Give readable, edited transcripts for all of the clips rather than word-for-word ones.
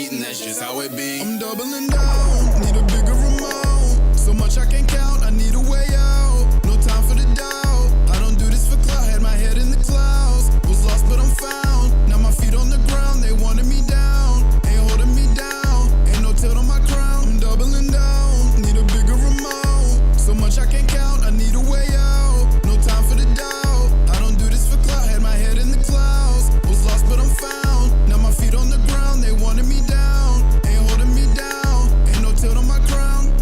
beat, and that's just how it be. I'm doubling down, need a bigger amount. So much I can't count, I need a way out. No time for the doubt, I don't do this for clout. Had my head in the clouds, was lost but I'm found. Now my feet on the ground, they wanted me down. Ain't holding me down, ain't no tilt on my crown. I'm doubling down, need a bigger amount. So much I can't count, I need a way out. No time for the doubt, I don't do this for clout. Had my head in the clouds, was lost but I'm found. Now my feet on the ground, they wanted me down. Ain't holding me down, ain't no tilt on my crown.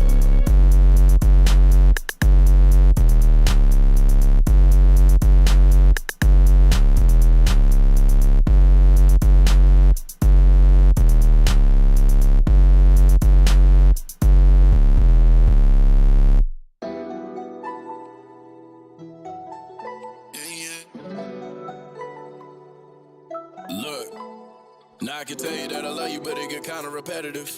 Look, now I can tell you that I love you, but it get kinda repetitive.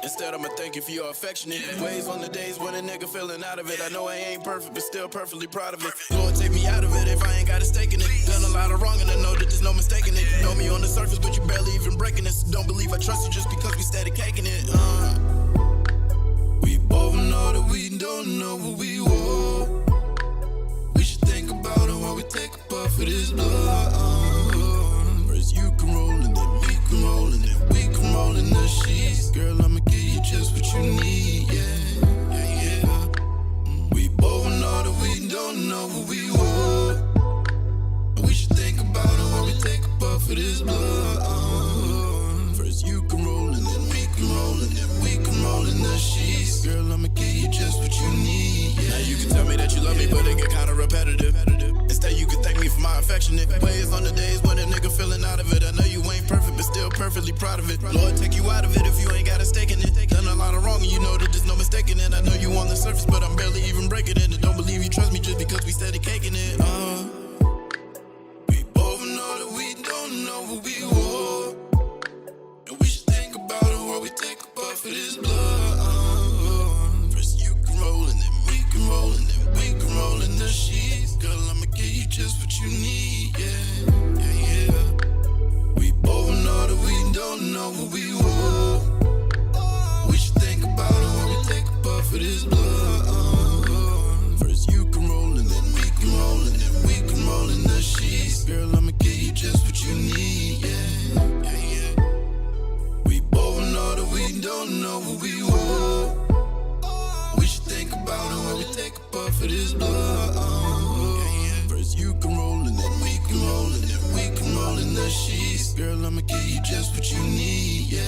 Instead, I'ma thank you for your affectionate ways on the days when a nigga feeling out of it. I know I ain't perfect, but still perfectly proud of it. Lord, take me out of it if I ain't got a stake in it. Done a lot of wrong and I know that there's no mistaking it. You know me on the surface, but you barely even breaking it. So don't believe I trust you just because we steady caking it. We both know that we don't know what we want. We should think about it while we take a puff of this blood. First you can roll and then we can roll and then we can roll in the sheets. Girl, I'ma give you just what you need, yeah. We both know that we don't know what we want. We should think about it while we take a puff of this blood. First you can roll and then we can roll and then we can roll in the sheets. Girl, I'ma give you just what you need, yeah. Now you can tell me that you love me, but it get kinda repetitive. Instead, you can thank me for my affectionate ways on the days when a nigga feeling out of it. I know you ain't perfect, but still perfectly proud of it. Lord, take you out of it if you ain't got a stake in it. Done a lot of wrong and you know that there's no mistaking it. I know you on the surface, but I'm barely even breaking it. And don't believe you trust me just because we steady caking it. We both know that we don't know what we want. And we should think about it while we take a puff of this blood. First you can roll and then we can roll and then we can roll in the sheets. Girl, I'ma give you just what you need, yeah. We both know that we don't know what we want. We should think about it while we take a puff of this blood. First you can roll and then we can roll and then we can roll in the sheets. Girl, I'ma give you just what you need, yeah. We both know that we don't know what we want. We should think about it while we take a puff of this blood. First you can roll and then we can roll and then we can roll in the sheets. Girl, I'ma give you just what you need, yeah.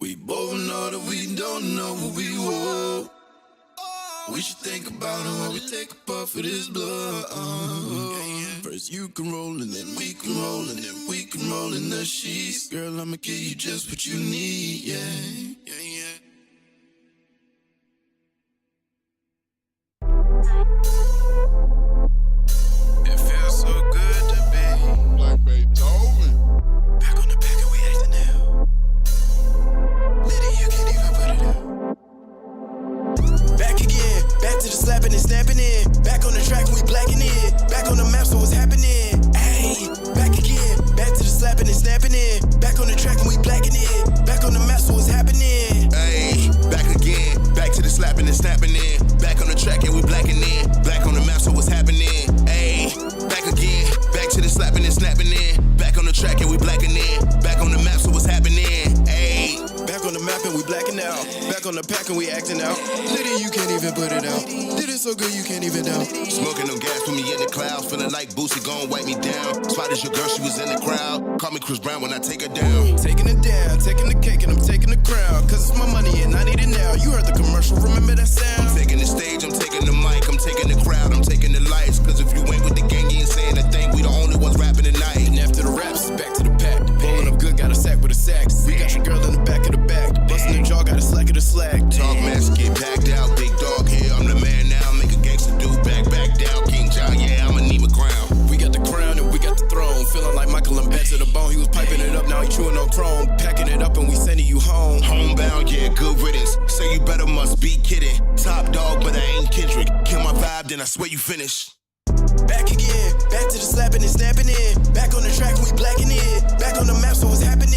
We both know that we don't know what we want. We should think about it while we take a puff of this blood. First you can roll and then we can roll and then we can roll in the sheets. Girl, I'ma give you just what you need, yeah. It feels so good to be like Beethoven. back on the back and we acting out. Lady, you can't even put it out. Back again, back to the slapping and snapping in. Back on the track and we blacking it. Back on the map, so what's happening? Ayy, back again, back to the slapping and snapping in. Back on the track and we blacking it. Back on the map, so what's happening? Ayy, back again, back to the slapping and snapping in. Back on the track and we blacking in. Black on the map, so what's happening? Ayy, back again, back to the slapping and snapping in. Back on the track and we blacking in. Back on the map, so what's happening? Ayy, Back on the map and we blacking out. Back on the pack and we acting out. Lady, you can't even put it out. Did it so good you can't even doubt. smoking them gas, put me in the clouds. Feeling like Boosie gon' wipe me down. Spotted your girl, she was in the crowd. Call me Chris Brown when I take her down. Taking it down, taking the cake and I'm taking the crown. Cause it's my money and I need it now. You heard the commercial, remember that sound? I'm taking the stage, I'm taking the mic, I'm taking the crowd, I'm taking the lights. Cause if you ain't with the gang, you ain't saying a thing. We the only ones rapping tonight. And after the raps, it's back to the pack. Pulling up good, got a sack with a sack. We got your girl in the back of the back. Busting the jaw, got a slack of the slack. Talk mess, get packed out, big dog here. I'm the man now, make a gangster do back down. King John, yeah, I'ma need my crown. We got the crown and we got the throne. Feeling like Michael and back to the bone. He was piping it up, now he chewing on chrome. Packing it up and we sending you home. Homebound, yeah, good riddance. Say you better, must be kidding. Top dog, but I ain't Kendrick. Kill my vibe, then I swear you finished. Back again, back to the slapping and snapping in. Back on the track and we blacking it. Back on the map, so what's happening?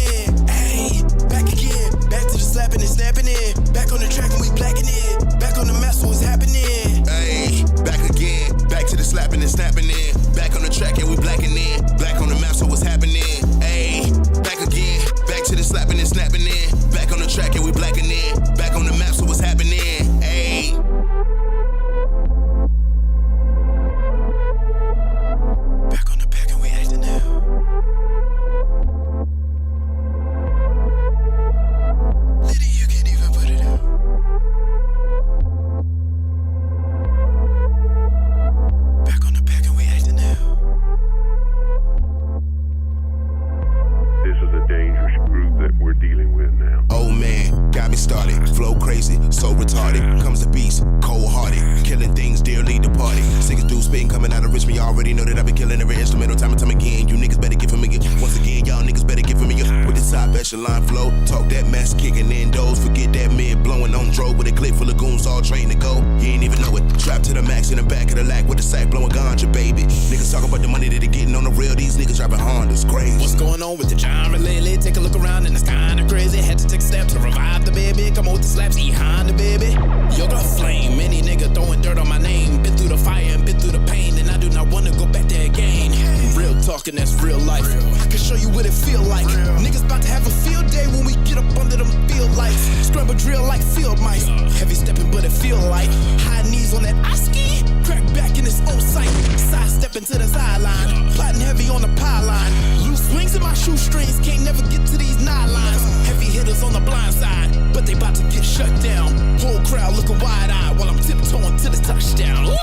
slapping and snapping in. Back on the track and we blacking in. Back on the map, so what's happening? Ayy. Back on the pack and we acting now. Liddy, you can't even put it out. Back on the pack and we acting now. This is a dangerous group that we're dealing with now. Oh man, got me started. Flow crazy, so retarded. Comes the beast, cold-hearted. Killing things dearly departed. Sickest dude spitting coming out of Richmond. Y'all already know that I've been killing every instrumental time and time again. You niggas better get familiar. Once again, y'all niggas better get familiar with the top echelon flow. Talk that mess, kicking in doors. Forget that mid blowing on drove with a clip full of goons all trained to go. You ain't even know it. Trapped to the max in the back of the lack with the sack blowing ganja, baby. Niggas talking about the money that they getting on the real. These niggas driving Hondas, crazy. What's going on with the genre lately? Take a look around and it's kinda crazy. Had to take steps to revive the baby. Come on with the slaps, eat Honda, baby. Yo, got flame. Many nigga throwing dirt on my name. Been through the fire and been through the pain, and I do not wanna go back there again. Real talking, that's real life. I can show you what it feel like. Niggas about to have a field day when we get up under them field lights. Scrub a drill like field mice. Heavy stepping, but it feel like high knees on that oski. Crack back in this old sight. Side stepping to the sideline. Plotting heavy on the pylon. Loose swings in my shoestrings. Can't never get to these nylons. Heavy hitters on the blind side, but they about to get shut down. Whole crowd looking wide-eyed while I'm tiptoeing to the touchdown.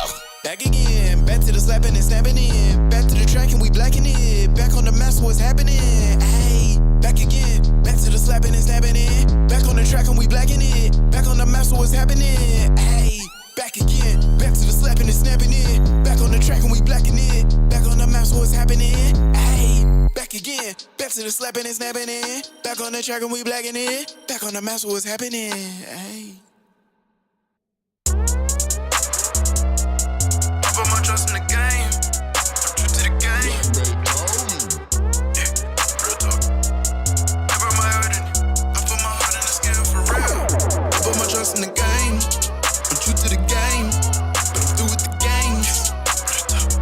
Back again, back to the slapping and snapping in. Back to the track and we blacking it. Back on the map, so what's happening? Hey, back again, back to the slapping and snapping in. Back on the track and we blacking it. Back on the map, so what's happening? Hey, back again, back to the slapping and snapping in. Back on the track and we blacking it. Back on the map, so what's happening? Hey, back again, back to the slapping and snapping in. Back on the track and we blacking it. Back on the map, so what's happening? Hey. Put my trust in the game. True to the game. Yeah, real talk. I put my heart in it. I put my heart in the scale for real. I put my trust in the game. I'm true to the game. But I'm through with the games. Real talk.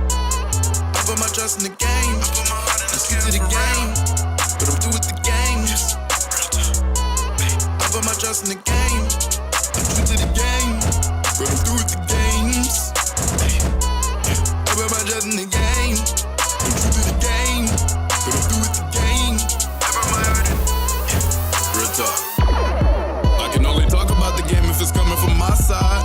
I put my trust in the game. I put my heart in the scale for real. But I'm through with the games. Real talk. I put my trust in the game. I'm true to the game. But I'm through with the games. I put my trust in the game. I'm true to the game, but I'm through with the game. I put my heart in. Real talk. I can only talk about the game if it's coming from my side.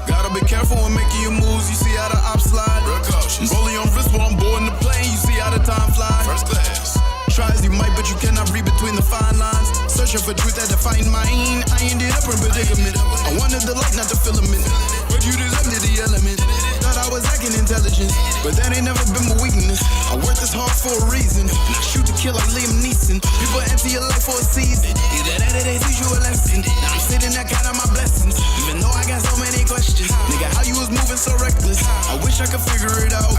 Gotta be careful when making your moves. You see how the ops slide. Real cautious. Rolling on wrist while I'm boarding the plane. You see how the time flies. First class. Try as you might, but you cannot read between the fine lines. Searching for truth that define mine. I ended up in predicament. I wanted the light, not the filament. But you just left me the element. Thought I was lacking intelligence, but that ain't never been my weakness. I work this hard for a reason. I shoot to kill like Liam Neeson. People enter your life for a season. Either that or they teach you a lesson. Now I'm sitting there counting my blessings, even though I got so many questions. Nigga, how you was moving so reckless? I wish I could figure it out.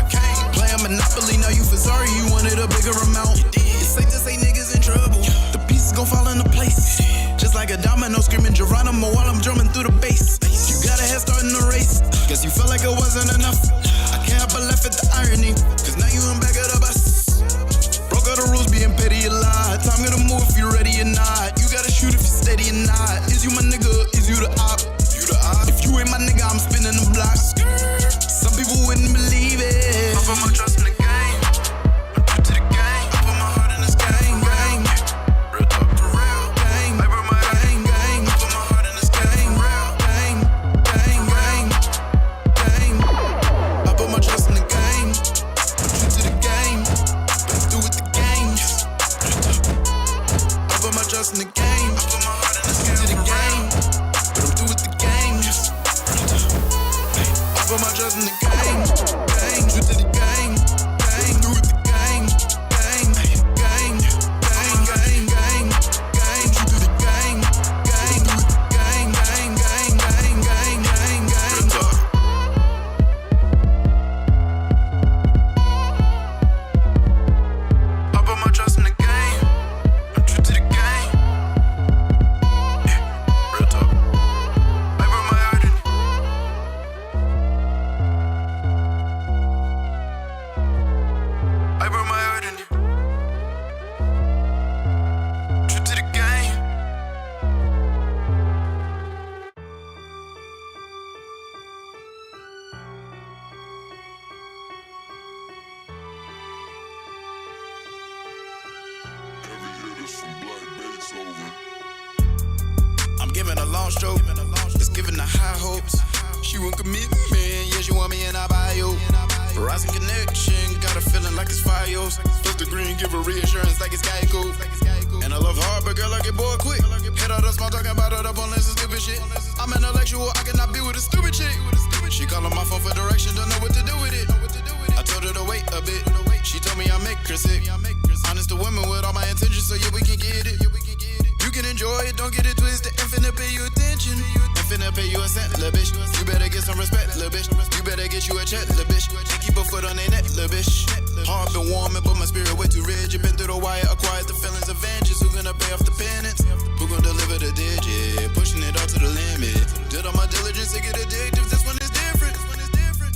Play a Monopoly, now you for sorry you wanted a bigger amount. It's safe to say niggas in trouble. The pieces gon' fall into place. Just like a domino screaming Geronimo while I'm drumming through the bass. You got a head start in the race. Guess you felt like it wasn't enough. I can't help but laugh at the irony, cause now you in back of the bus. Broke all the rules, being petty a lie. Time to move if you're ready or not. You gotta shoot if you're steady or not. Is you my nigga, is you the op? You the op. If you ain't my nigga, I'm spinning the block. Some people wouldn't believe it. I put my trust in the game. I'm true to the game. I put my heart in this game. Real talk for real. Game. I put my game. I put my heart in this game. Real. Game. I put my trust in the game. I'm true to the game. But I'm through with the games. Real talk. I put my trust in the game. I put my heart in this game. To the game. But I'm through with the games. Real talk. I put my trust in the game. True to the game. Through with the game. True to the game. Through with the game. Real talk. I put my trust in the game. I'm true to the game. Yeah, real talk. I put my heart in it. giving a long stroke. It's giving her high hopes. She want commitment, yeah, she want me in our bio. Horizon connection, got a feeling like it's Fios. Flip the green, give her reassurance like it's Geico. And I love hard, but girl, I get bored quick. Hit all the small talking about it up on this stupid shit. I'm intellectual, I cannot be with a stupid chick. She calling my phone for direction, don't know what to do with it. I told her to wait a bit. She told me I make her sick. Honest to women with all my intentions, so yeah, we can get it. You can enjoy it, don't get it twisted. Infinite pay you attention. Infinite pay you a cent, lil' bitch. You better get some respect, lil' bitch. You better get you a check, lil' bitch. And keep a foot on their neck, lil' bitch. Heart been warming, but my spirit way too rigid. Been through the wire, acquired the feelings of vengeance. Who gonna pay off the penance? Who gonna deliver the digit? Pushing it all to the limit. Did all my diligence to get addictive. This one is different.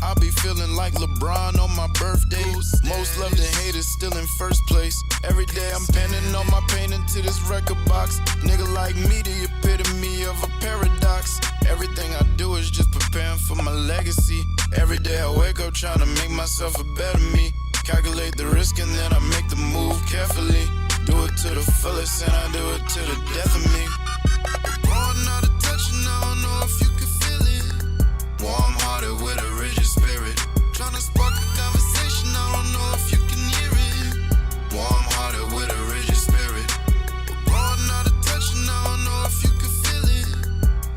I'll be feeling like LeBron on my birthday. Most loved and hated, still in first place. Every day I'm penning all my pain into this record box. Nigga like me, the epitome of a paradox. Everything I do is just preparing for my legacy. Every day I wake up trying to make myself a better me. Calculate the risk and then I make the move carefully. Do it to the fullest and I do it to the death of me. Born out of touch and I don't know if you can feel it. Warm-hearted with a rigid spirit. Tryna spark a conversation, I don't know if you can hear it. Warm-hearted with a rigid spirit. Born out of touch and I don't know if you can feel it.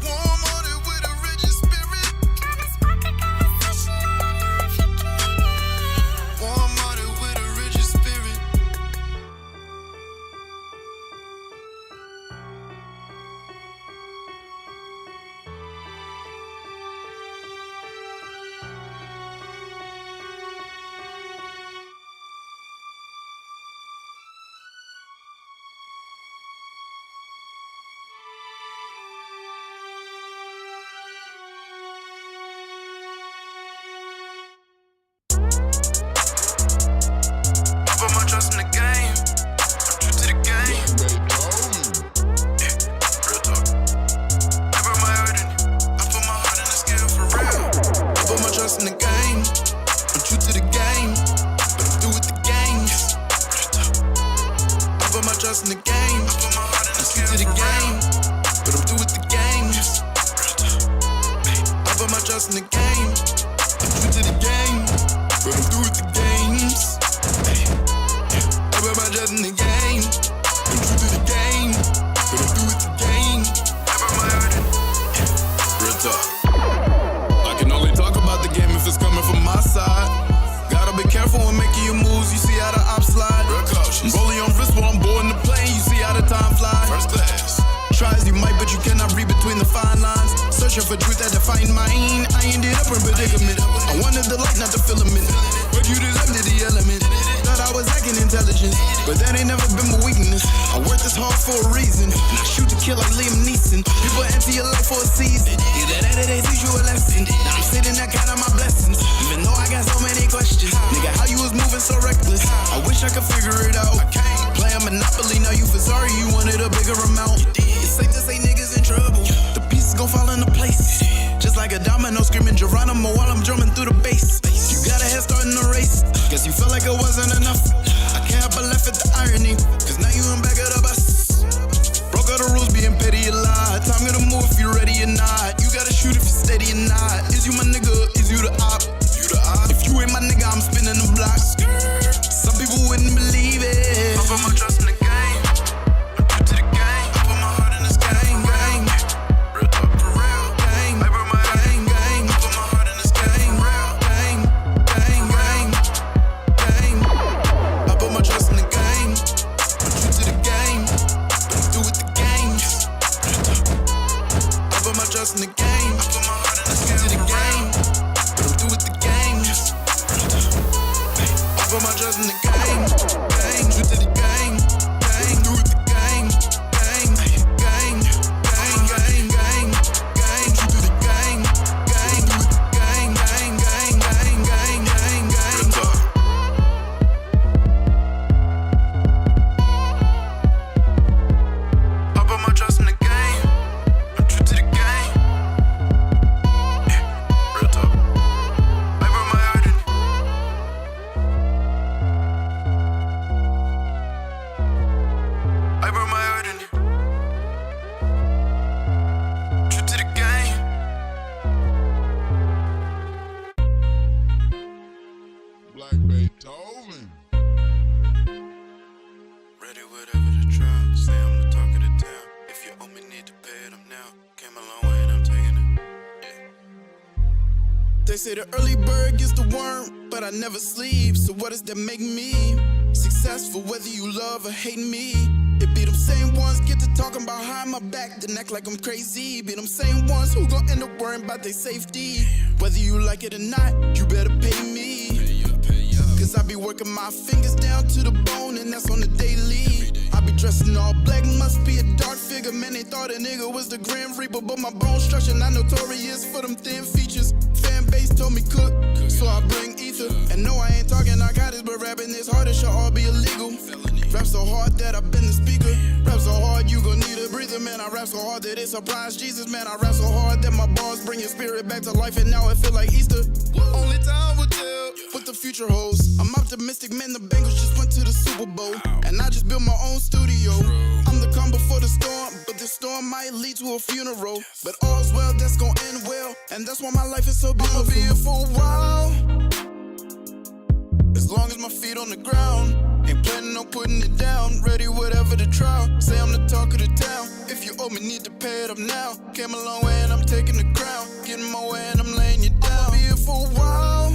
Warm-hearted with a rigid spirit. Tryna spark a conversation, I don't know if you can hear it. Warm-hearted with a rigid spirit. I put my trust in the game. I'm true to the game. Real talk. I put my heart in it. I put my heart in the scale for real. I put my trust in the game. I'm true to the game, but I'm through with the game. Real talk. I put my trust in the game. I put my heart in the scale for real. But I'm through with the game. Real talk. I put my trust in the game. I'm true to the game, but I'm through with the games. I put my trust in the game. I'm true to the game, but I'm through with the game. I put my heart in. Real talk. I can only talk about the game if it's coming from my side. Gotta be careful when making your moves. You see how the ops slide. Real cautious. Rolling on wrist while I'm boarding the plane. You see how the time flies. First class. Try as you might, but you cannot read between the fine lines. Searching for truth that define mine. I ended up in predicament. I wanted the light, not the filament. But you deserved the element. Thought I was lacking intelligence, but that ain't never been my weakness. I work this hard for a reason. And I shoot to kill like Liam Neeson. People enter your life for a season. Either that or they teach you a lesson. Now I'm sitting there counting my blessings, even though I got so many questions. Nigga, how you was moving so reckless? I wish I could figure it out. Playing Monopoly, now you feel sorry you wanted a bigger amount. It's safe to say niggas in trouble. The pieces gon' fall into place, just like a domino screaming Geronimo while I'm drumming through the bass. You got a head start in the race. Guess you felt like it wasn't enough. I can't help but laugh at the irony, cause now you in back of the bus. Broke all the rules, being petty a lot. Time gonna move if you're ready or not. You gotta shoot if you're steady or not. Is you my nigga? Is you the op? You the op. If you ain't my nigga, I'm spinning the block. Some people wouldn't believe it. I put my trust in the game. I'm true to the game. I put They say the early bird gets the worm, but I never sleep. So what does that make me? Successful, whether you love or hate me. It be them same ones get to talking about behind my back, then act like I'm crazy. Be them same ones who gon' end up worrying about their safety. Whether you like it or not, you better pay me. Cause I be working my fingers down to the bone, and that's on the daily. I be dressing all black, must be a dark figure. Man, they thought a nigga was the Grim Reaper, but my bone structure not notorious for them thin features. Fan base told me cook, so I bring ether. And no, I ain't talking narcotics, but rapping this hard, it should all be illegal. Rap so hard that I've been the speaker. Rap so hard you gon' need a breather, man. I rap so hard that it surprised Jesus, man. I rap so hard that my bars bring your spirit back to life, and now it feel like Easter. Only time will tell what the future holds. I'm optimistic, man. The Bengals just went to the Super Bowl, and I just built my own studio. I'm the calm before the storm, but the storm might lead to a funeral. But all's well, that's gon' end well, and that's why my life is so beautiful. I'ma be here for a while, as long as my feet on the ground. Ain't planning on putting it down. Ready, whatever the trial. Say I'm the talk of the town. If you owe me, need to pay it up now. Came a long way and I'm taking the crown. Getting my way and I'm laying you down. I'ma be here for a while,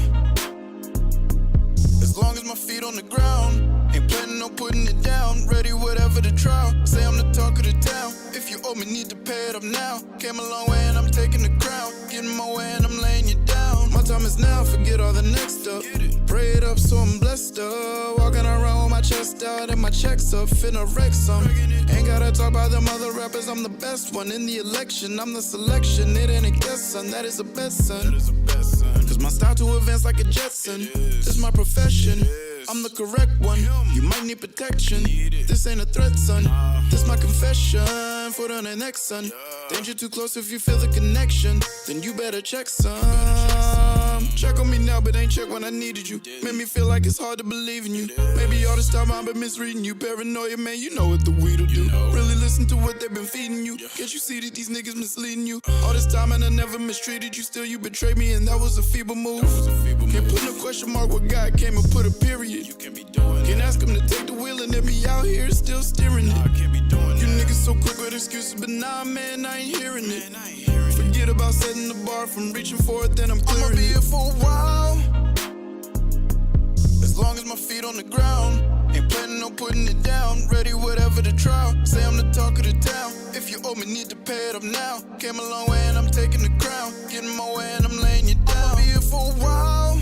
as long as my feet on the ground. Ain't planning on putting it down. Ready, whatever the trial. Say I'm the talk of the town. If you owe me, need to pay it up now. Came a long way and I'm taking the crown. Getting my way and I'm laying you down. My time is now, forget all the next stuff. Pray it up so I'm blessed up. Walking around with my chest out and my checks up. Finna wreck some. Ain't gotta talk about them other rappers, I'm the best one. In the election, I'm the selection. It ain't a guess, son, that is a bet, son. Cause my style to advance like a Jetson. This my profession, I'm the correct one. You might need protection. This ain't a threat, son. This my confession for the next, son. Danger too close if you feel the connection. Then you better check some. Check on me now, but ain't check when I needed you. Made me feel like it's hard to believe in you. Maybe all this time I've been misreading you. Paranoia, man, you know what the weed'll do. Really listen to what they've been feeding you. Can't you see that these niggas misleading you? All this time and I never mistreated you. Still you betrayed me and that was a feeble move. Can't put no question mark where God came and put a period. Can't ask him to take the wheel and then be out here still steering it. You niggas so quick with excuses, but nah, man, I ain't hearing it. Forget about setting the bar, from reaching for it, then I'm clearing it. I'ma be here for a while, as long as my feet on the ground. Ain't planning on putting it down. Ready, whatever the trial. Say I'm the talk of the town. If you owe me, need to pay it up now. Came a long way and I'm taking the crown. Getting my way and I'm laying you down. I'ma be here for a while,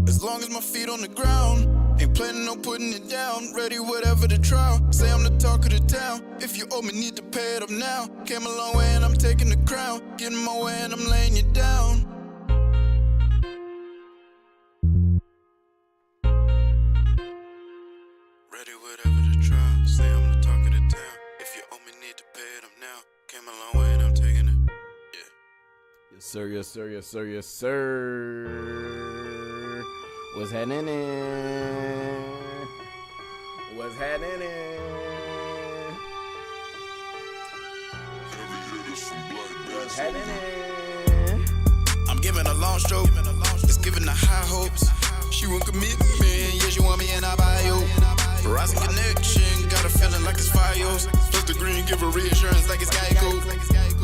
as long as my feet on the ground. Ain't planning on putting it down. Ready, whatever the trial. Say I'm the talk of the town. If you owe me, need to pay it up now. Came a long way and I'm taking the crown. Getting my way and I'm laying you down. Ready, whatever the trial. Say I'm the talk of the town. If you owe me, need to pay it up now. Came a long way and I'm taking it. Yeah. Yes, sir, yes, sir, yes, sir, yes, sir. What's happening? What's happening? What's happening? I'm giving a long stroke, it's giving the high hopes. She won't commit me, yeah, she want me in our bio. Rising connection, got a feeling like it's Fios. Plus the green, give her reassurance like it's Geico.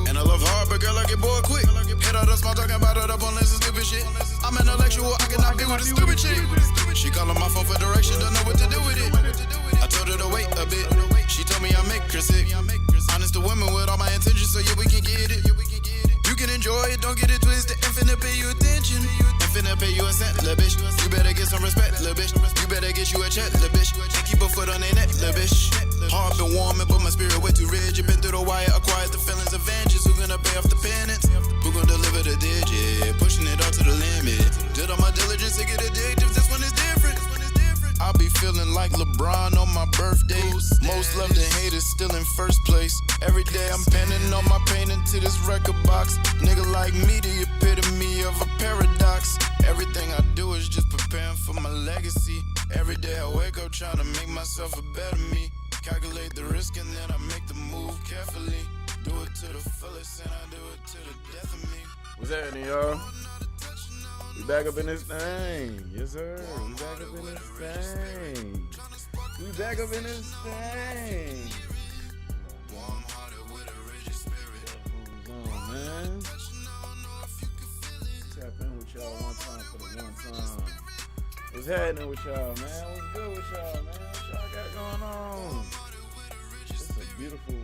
And I love hard, but girl, I get bored quick. Hit all the small talking about it up on this stupid shit. I'm intellectual, I cannot be with a stupid chick. She calling my phone for direction, don't know what to do with it. I told her to wait a bit. She told me I make her sick. Honest to women with all my intentions, so yeah, we can get it. You can enjoy it, don't get it twisted. Infinite pay you attention. Infinite pay you a cent, lil' bitch. You better get some respect, lil' bitch. You better get you a check, lil' bitch. And keep a foot on their neck, lil' bitch. Heart been warming, but my spirit way too rigid. Been through the wire, acquired the feelings of vengeance. Who gonna pay off the penance? Who gonna deliver the digit? Pushing it all to the limit. Did all my diligence to get addictive, this one is different. I'll be feeling like LeBron on my birthday. Most loved and hated, still in first place. Every day I'm penning all my pain into this record box. Nigga like me, the epitome of a paradox. Everything I do is just preparing for my legacy. Every day I wake up trying to make myself a better me. Calculate the risk and then I make the move carefully. Do it to the fullest and I do it to the death of me. What's happening, y'all? We back up in this thing. Yes, sir. We back up in this thing. We back up in this thing. What's on, man? happening with y'all, man? What's good with y'all, man? What y'all got going on? It's a beautiful,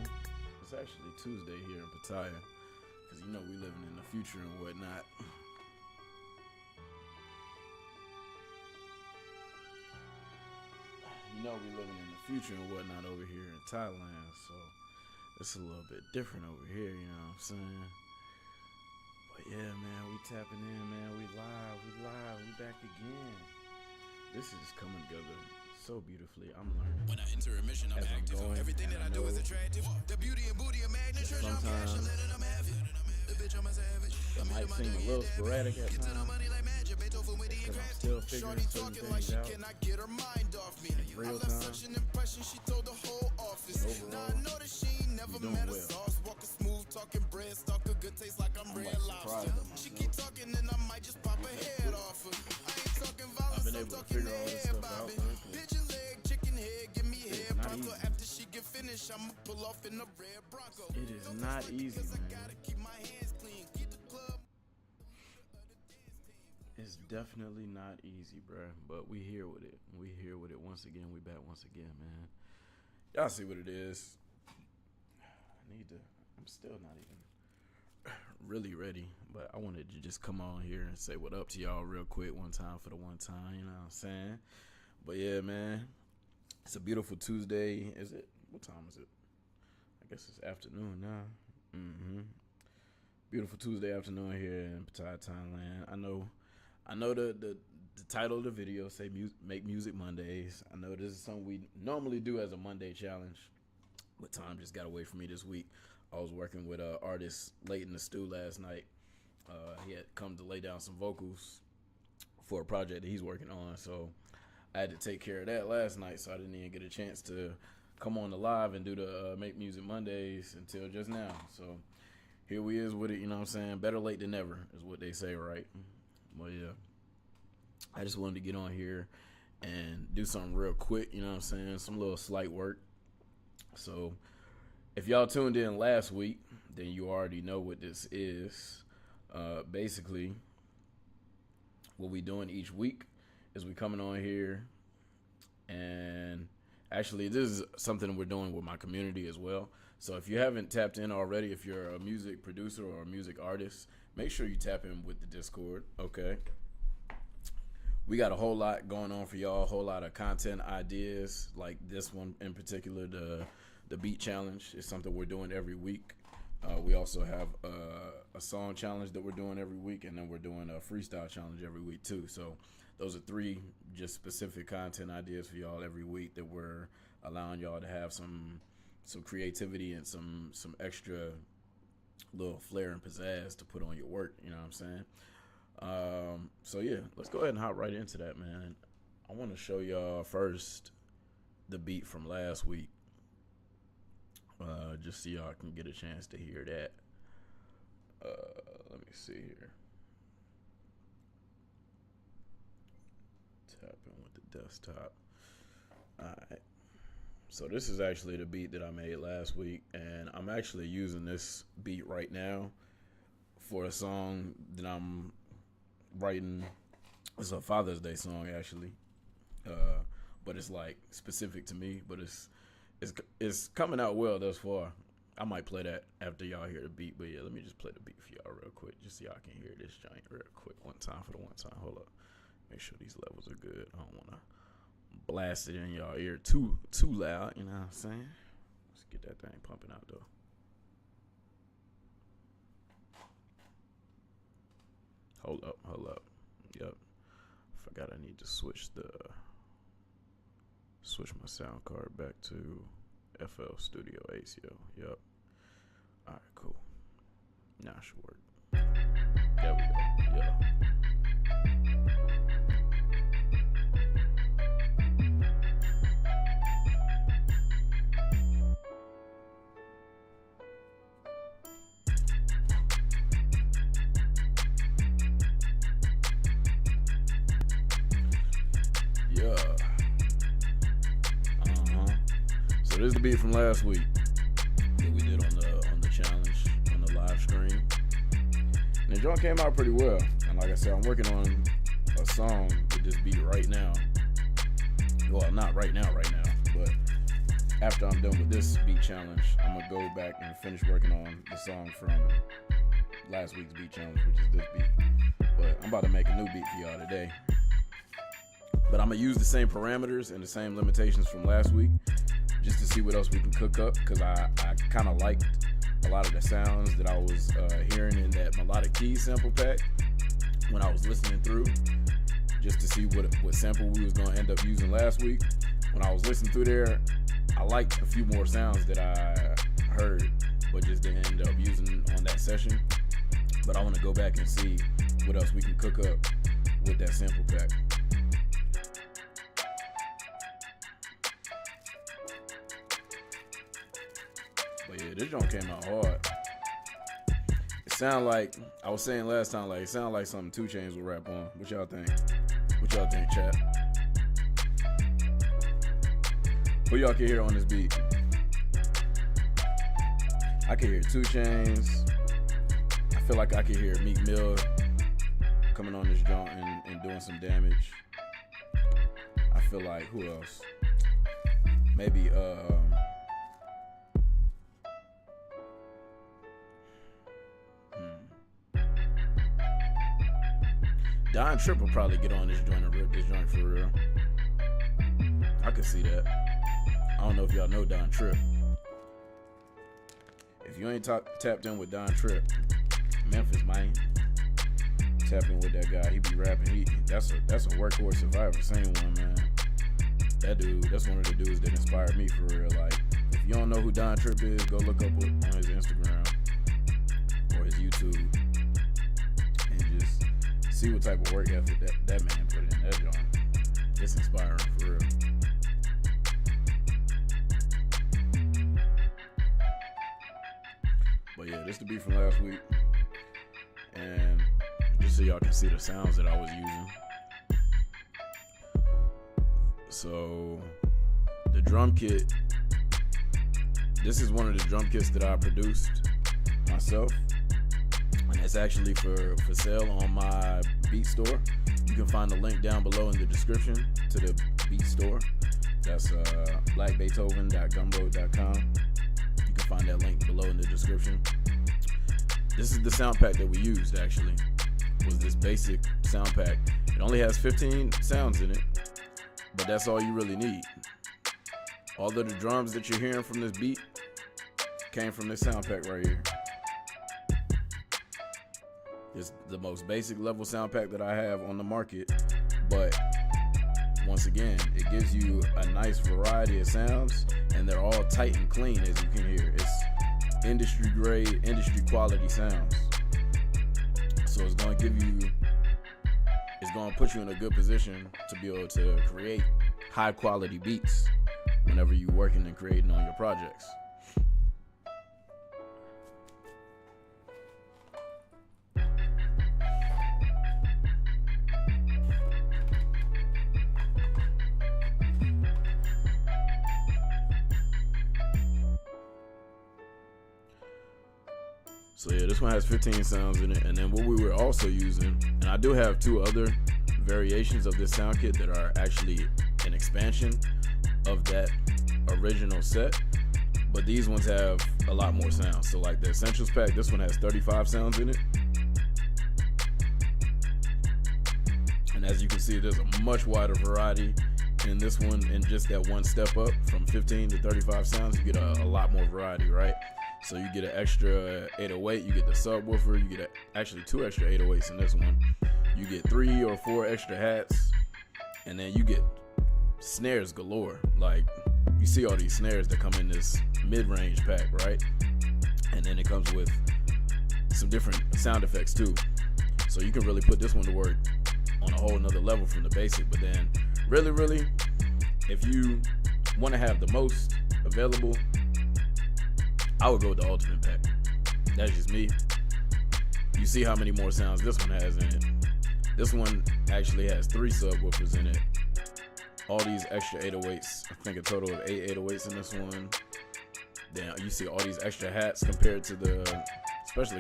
it's actually Tuesday here in Pattaya, because you know we living in the future and whatnot. You know we living in the future and whatnot over here in Thailand, so it's a little bit different over here, you know what I'm saying? But yeah, man, we tapping in, man. We live, we back again. This is coming together so beautifully. I'm learning. When I enter a mission, I'm active. Everything that I do is attractive. The beauty and booty of magnet treasure. I'm cash, I'm letting them have it. The bitch, I'm a savage. It might seem a little sporadic at Get to the times, money like magic. Beethoven with the because I'm advantage. still figuring Shorty certain talking like things she out. cannot get her mind off me. I real left time. such an impression, she told the whole office. Overall, Now I know that she ain't never you're doing met a well. sauce. Walking smooth, talking bread, stalker, good taste like I'm red like lobster. surprised at She myself. keep talking and I might just pop her head off her. I ain't talking violence, I've been I'm able to talking figure all this head stuff out, bobbing. man, 'cause Pigeon leg, chicken head, give me head. not Bronco easy. after she get finished, I'ma pull off in the red Bronco. It is not easy, Cause I man. gotta keep my hands clean, keep the club. It's definitely not easy, bruh. But we here with it. We here with it once again. We back once again, man. Y'all see what it is. I'm still not even really ready, but I wanted to just come on here and say what up to y'all real quick one time for the one time, you know what I'm saying? But yeah, man, it's a beautiful Tuesday. Is it? What time is it? I guess it's afternoon now. Beautiful Tuesday afternoon here in Pattaya, Thailand. I know the title of the video say Make Music Mondays. I know this is something we normally do as a Monday challenge, but time just got away from me this week. I was working with an artist late in the stew last night. He had come to lay down some vocals for a project that he's working on, so I had to take care of that last night, so I didn't even get a chance to come on the live and do the Make Music Mondays until just now. So here we is with it, you know what I'm saying? Better late than never is what they say, right? Well, yeah, I just wanted to get on here and do something real quick, you know what I'm saying? Some little slight work. So if y'all tuned in last week, then you already know what this is. Basically, what we doing each week is we coming on here, and actually this is something we're doing with my community as well. So if you haven't tapped in already, if you're a music producer or a music artist, make sure you tap in with the Discord, okay? We got a whole lot going on for y'all, a whole lot of content ideas, like this one in particular, the beat challenge is something we're doing every week. We also have a song challenge that we're doing every week, and then we're doing a freestyle challenge every week too. So those are three just specific content ideas for y'all every week that we're allowing y'all to have some creativity and some extra little flair and pizzazz to put on your work, you know what I'm saying? So yeah, let's go ahead and hop right into that, man. I want to show y'all first the beat from last week, just so y'all can get a chance to hear that. Let me see here. Tap in with the desktop. All right. So this is actually the beat that I made last week, and I'm actually using this beat right now for a song that I'm writing. It's a Father's Day song, actually, but it's like specific to me. But it's coming out well thus far. I might play that after y'all hear the beat, but yeah, let me just play the beat for y'all real quick, just so y'all can hear this joint real quick. One time for the one time. Hold up, make sure these levels are good. I don't want to blast it in y'all ear too loud, you know what I'm saying? Let's get that thing pumping out though. Hold up. Yep. Forgot I need to switch my sound card back to FL Studio ACO. Yep. Alright, cool. Now it should work. There we go. Yeah. So this is the beat from last week that we did on the challenge, on the live stream. And the joint came out pretty well. And like I said, I'm working on a song that this beat right now. Well, not right now, but after I'm done with this beat challenge, I'm gonna go back and finish working on the song from last week's beat challenge, which is this beat. But I'm about to make a new beat for y'all today. But I'm gonna use the same parameters and the same limitations from last week just to see what else we can cook up, because I kind of liked a lot of the sounds that I was hearing in that Melodic Keys sample pack when I was listening through, just to see what sample we was gonna end up using last week. When I was listening through there, I liked a few more sounds that I heard, but just didn't end up using on that session. But I want to go back and see what else we can cook up with that sample pack. But yeah, this joint came out hard. It sound like, I was saying last time, like it sounded like something 2 Chainz would rap on. What y'all think? What y'all think, chat? Who y'all can hear on this beat? I can hear 2 Chainz. I feel like I can hear Meek Mill coming on this joint and doing some damage. I feel like, who else? Maybe Don Tripp will probably get on this joint and rip this joint for real. I could see that. I don't know if y'all know Don Tripp. If you ain't tapped in with Don Tripp, Memphis, man, tap in with that guy. He be rapping. That's a workhorse if I ever seen one, man. That dude, that's one of the dudes that inspired me for real. Like, if you don't know who Don Tripp is, go look up on his Instagram or his YouTube and just see what type of work ethic that man put in. That joint, it's inspiring for real. But yeah, this the beat from last week, and just so y'all can see the sounds that I was using. So the drum kit, this is one of the drum kits that I produced myself, and it's actually for sale on my beat store. You can find the link down below in the description to the beat store. That's blackbeethoven.gumroad.com. You can find that link below in the description. This is the sound pack that we used, actually. Was this basic sound pack. It only has 15 sounds in it, but that's all you really need. All of the drums that you're hearing from this beat came from this sound pack right here. It's the most basic level sound pack that I have on the market, but once again, it gives you a nice variety of sounds, and they're all tight and clean, as you can hear. It's industry grade, industry quality sounds. So it's going to put you in a good position to be able to create high quality beats whenever you're working and creating on your projects. So yeah, this one has 15 sounds in it, and then what we were also using, and I do have 2 other variations of this sound kit that are actually an expansion of that original set, but these ones have a lot more sounds. So like the Essentials pack, this one has 35 sounds in it, and as you can see, there's a much wider variety in this one. In just that one step up from 15 to 35 sounds, you get a lot more variety, right? So you get an extra 808, you get the subwoofer, you get actually 2 extra 808s in this one. You get 3 or 4 extra hats, and then you get snares galore. Like, you see all these snares that come in this mid-range pack, right? And then it comes with some different sound effects too. So you can really put this one to work on a whole nother level from the basic. But then really, if you want to have the most available, I would go with the Ultimate pack. That's just me. You see how many more sounds this one has in it. This one actually has 3 subwoofers in it. All these extra 808s. I think a total of 8 808s in this one. Then you see all these extra hats especially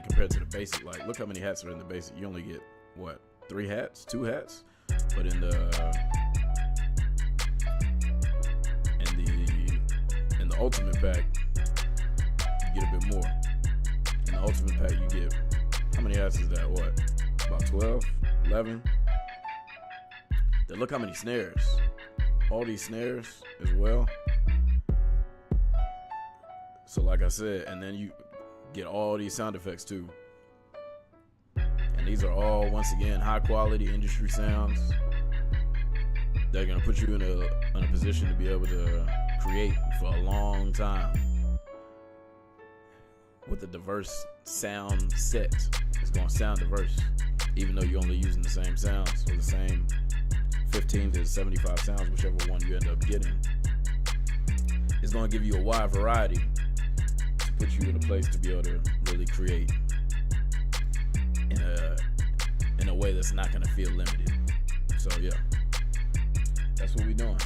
compared to the basic. Like, look how many hats are in the basic. You only get, what, 3 hats? 2 hats? But in the ultimate pack, you get a bit more. In the ultimate pack, you get, how many hats is that? What? About 12, 11. Then look how many snares. All these snares as well. So like I said, and then you get all these sound effects too. And these are all, once again, high quality industry sounds. They're gonna put you in a position to be able to create for a long time with a diverse sound set. It's gonna sound diverse, even though you're only using the same sounds or the same 15 to 75 sounds, whichever one you end up getting. It's gonna give you a wide variety to put you in a place to be able to really create in a way that's not gonna feel limited. So yeah, that's what we're doing.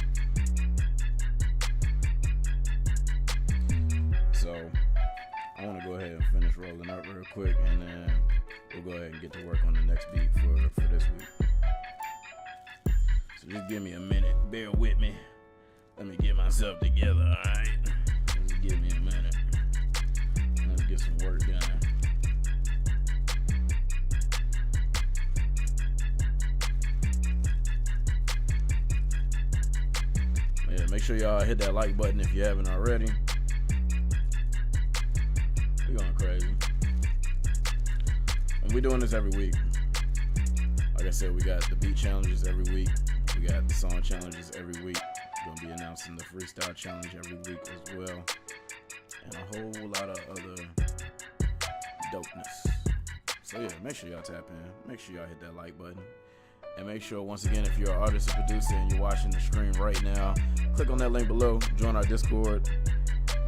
So I want to go ahead and finish rolling up real quick, and then we'll go ahead and get to work on the next beat for this week. So just give me a minute, bear with me. Let me get myself together, alright? Just give me a minute. Let's get some work done. Yeah, make sure y'all hit that like button if you haven't already. We're going crazy. And we're doing this every week. Like I said, we got the beat challenges every week. We got the song challenges every week. We're gonna be announcing the freestyle challenge every week as well. And a whole lot of other dopeness. So yeah, make sure y'all tap in. Make sure y'all hit that like button. And make sure, once again, if you're an artist or producer and you're watching the stream right now, click on that link below, join our Discord,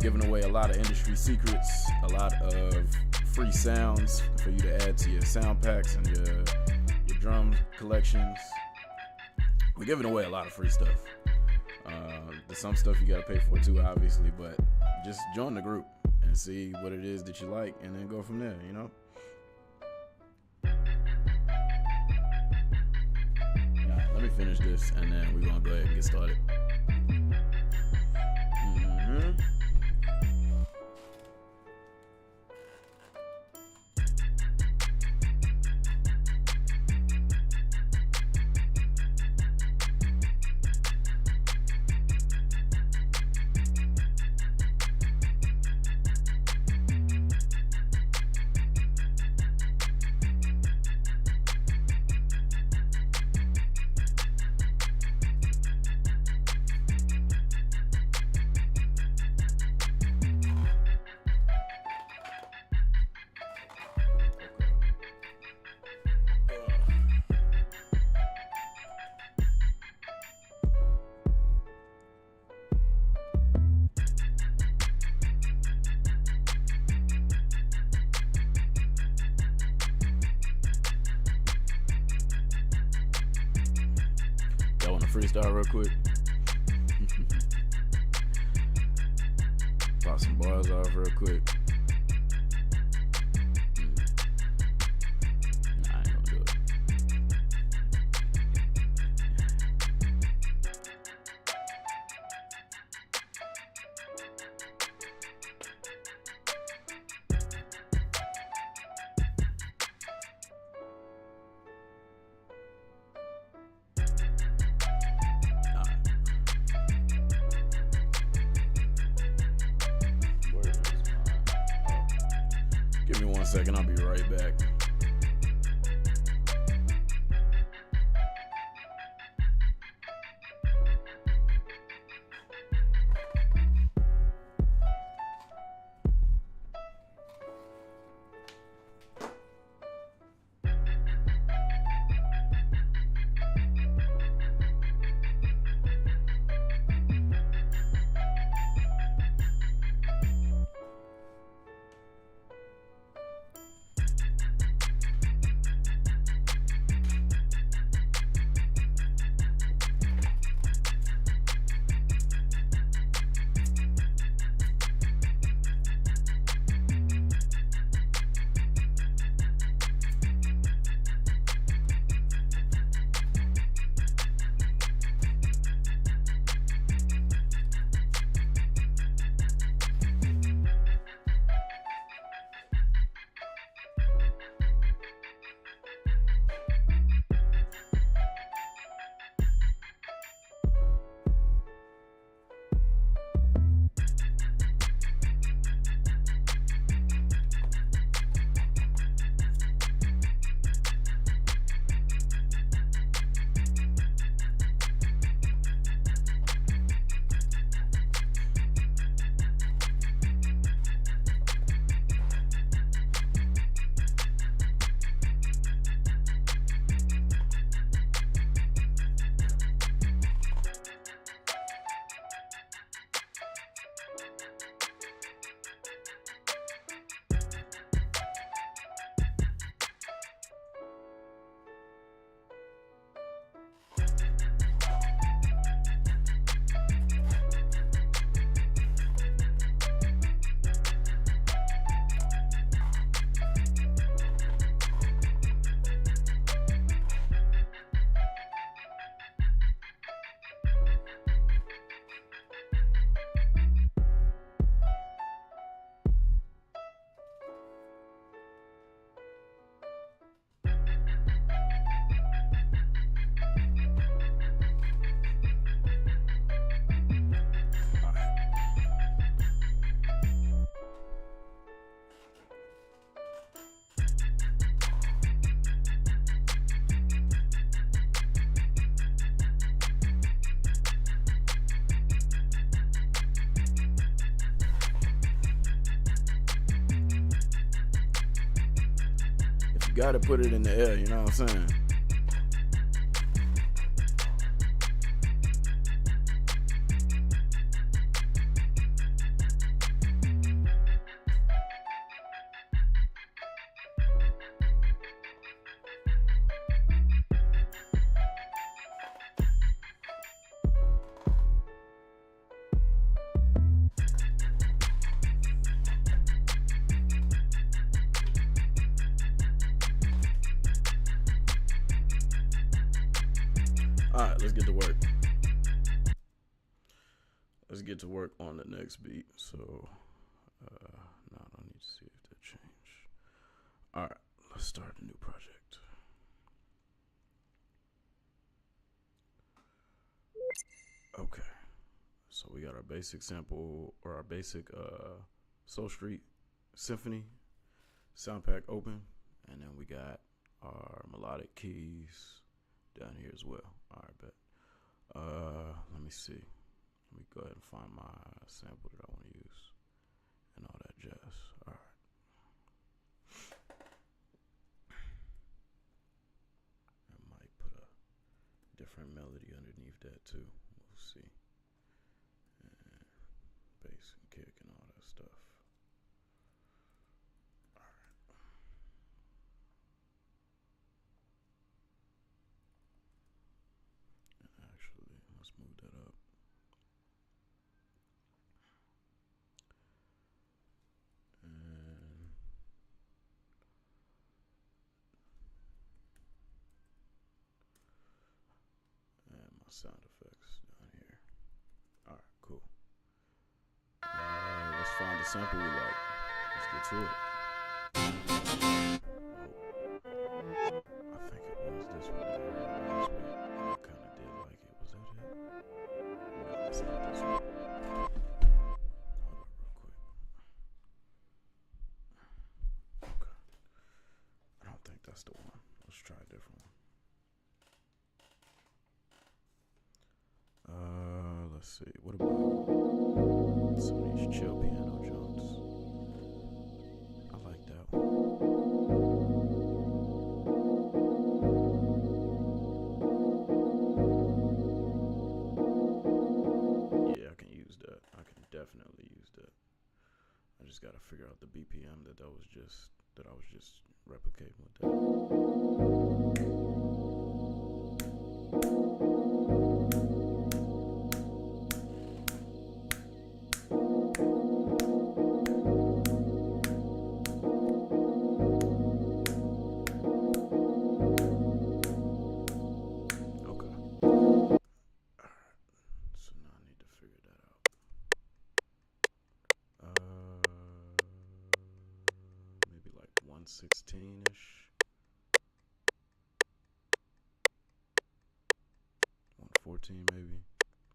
giving away a lot of industry secrets, a lot of free sounds for you to add to your sound packs and your drum collections. We're giving away a lot of free stuff. There's some stuff you gotta pay for too, obviously, but just join the group and see what it is that you like, and then go from there, you know? Let me finish this, and then we're gonna go ahead and get started. Freestyle real quick. Pop some bars off real quick. Nah, I ain't gonna do it. Give me 1 second, I'll be right back. Gotta put it in the air, you know what I'm saying? Alright, let's get to work. Let's get to work on the next beat. So, now I don't need to see if that changed. Alright, let's start a new project. Okay, so we got our basic sample, or our basic Soul Street Symphony sound pack open, and then we got our melodic keys down here as well. All right, bet. Let me see. Let me go ahead and find my sample that I want to use and all that jazz. All right. I might put a different melody underneath that too. We'll see. And bass and kick and all that stuff. All right. Actually, let's move that up. And my sound effects down here. All right, cool. Let's find the sample we like. Let's get to it. I think it was this one that I heard last week. I kind of did like it. Was that it? No, it's not this one. Hold up real quick. Okay. I don't think that's the one. Let's try a different one. Let's see. What about some of these chill piano joints? I like that one. Yeah, I can use that. I can definitely use that. I just gotta figure out the BPM that I was just replicating with that. Maybe like 116-ish. 114 maybe.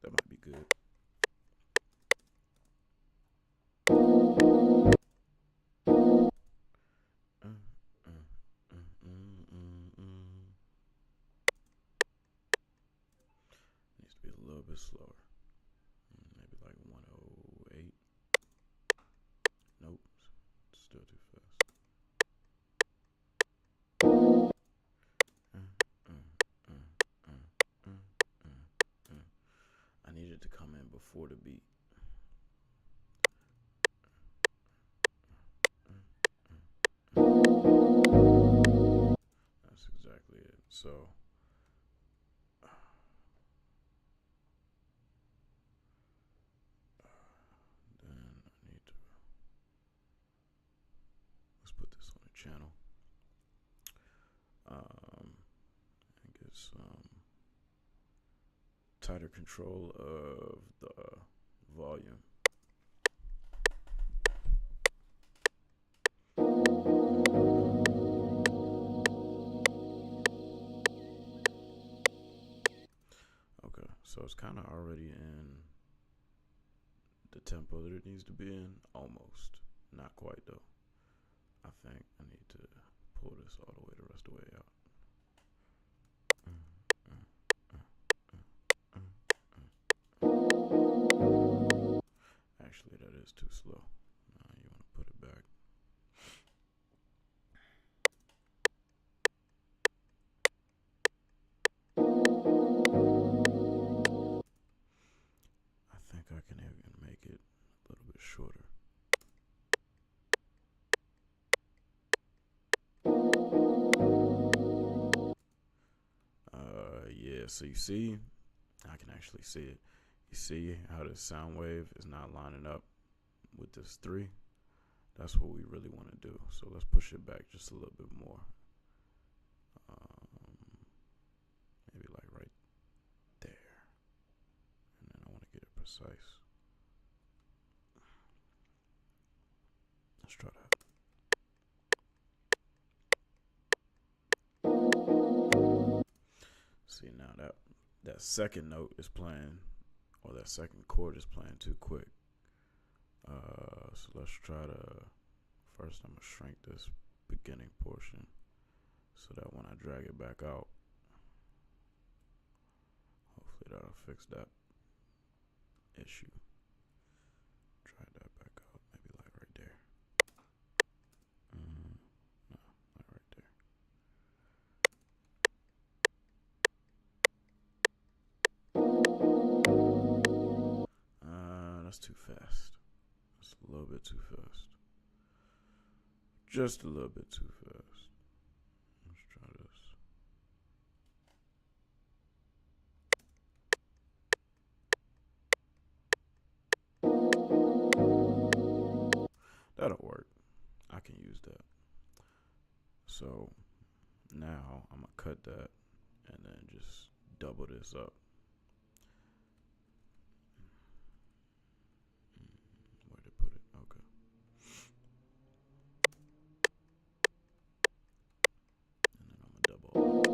That might be good. Needs to be a little bit slower. Maybe like 108. Nope, still too fast. I need it to come in before the beat. That's exactly it. So then I need to, let's put this on a channel and get some tighter control of the volume. Okay, so it's kind of already in the tempo that it needs to be in, almost. Not quite though. I think I need to pull this all the way the rest of the way out. Actually, that is too slow. You want to put it back. so you see, I can actually see it. You see how this sound wave is not lining up with this 3? That's what we really want to do. So let's push it back just a little bit more. Maybe like right there. And then I want to get it precise. Let's try that. See, now that second note is playing, or that second chord is playing too quick. So let's try to, first I'm going to shrink this beginning portion so that when I drag it back out, hopefully that'll fix that issue. Drag that back out, maybe like right there. No, not right there. That's too fast. That's a little bit too fast. Just a little bit too fast. Let's try this. That'll work. I can use that. So now I'm going to cut that and then just double this up. Where'd it put it? Okay. And then I'm going to double this.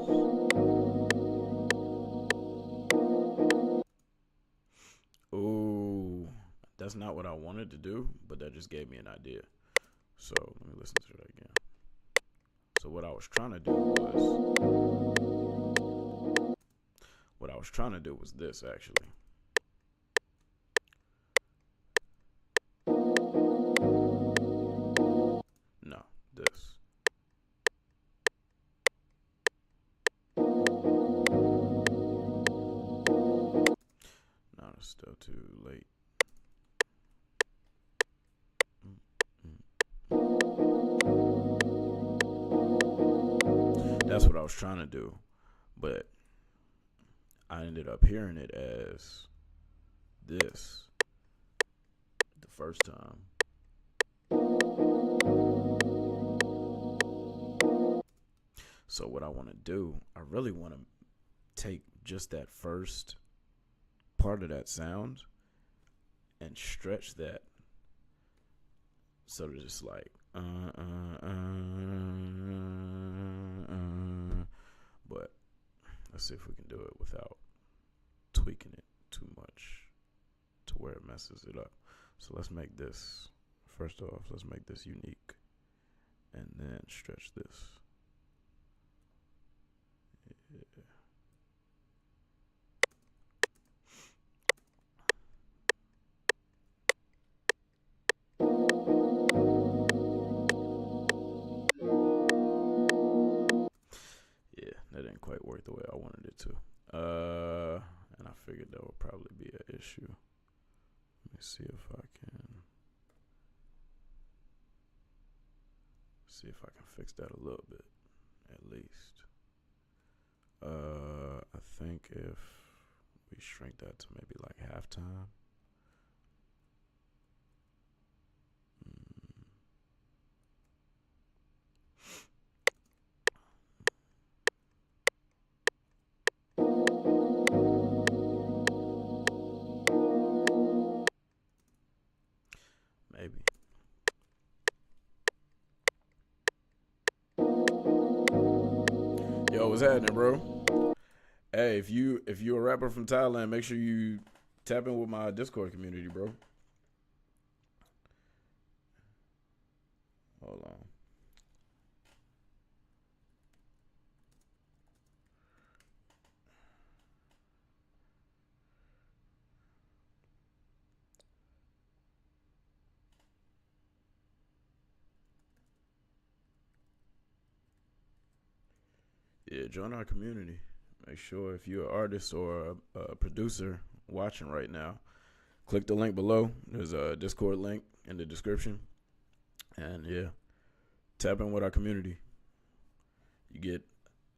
Ooh, that's not what I wanted to do, but that just gave me an idea. So let me listen to that again. So what I was trying to do was this actually. No, this. No, it's still too late. That's what I was trying to do, but I ended up hearing it as this the first time. So what I want to do, I really want to take just that first part of that sound and stretch that so that it's like but let's see if we can do it without tweaking it too much to where it messes it up. So let's make this, first off, let's make this unique and then stretch this. Yeah. That didn't quite work the way I wanted it to. And I figured that would probably be an issue. Let me see if I can fix that a little bit, at least. I think if we shrink that to maybe like halftime. Maybe. Yo, what's happening, bro? Hey, if you're a rapper from Thailand, make sure you tap in with my Discord community, bro. Hold on. Yeah, join our community. Make sure if you're an artist or a producer watching right now, click the link below. There's a Discord link in the description. And yeah, tap in with our community. You get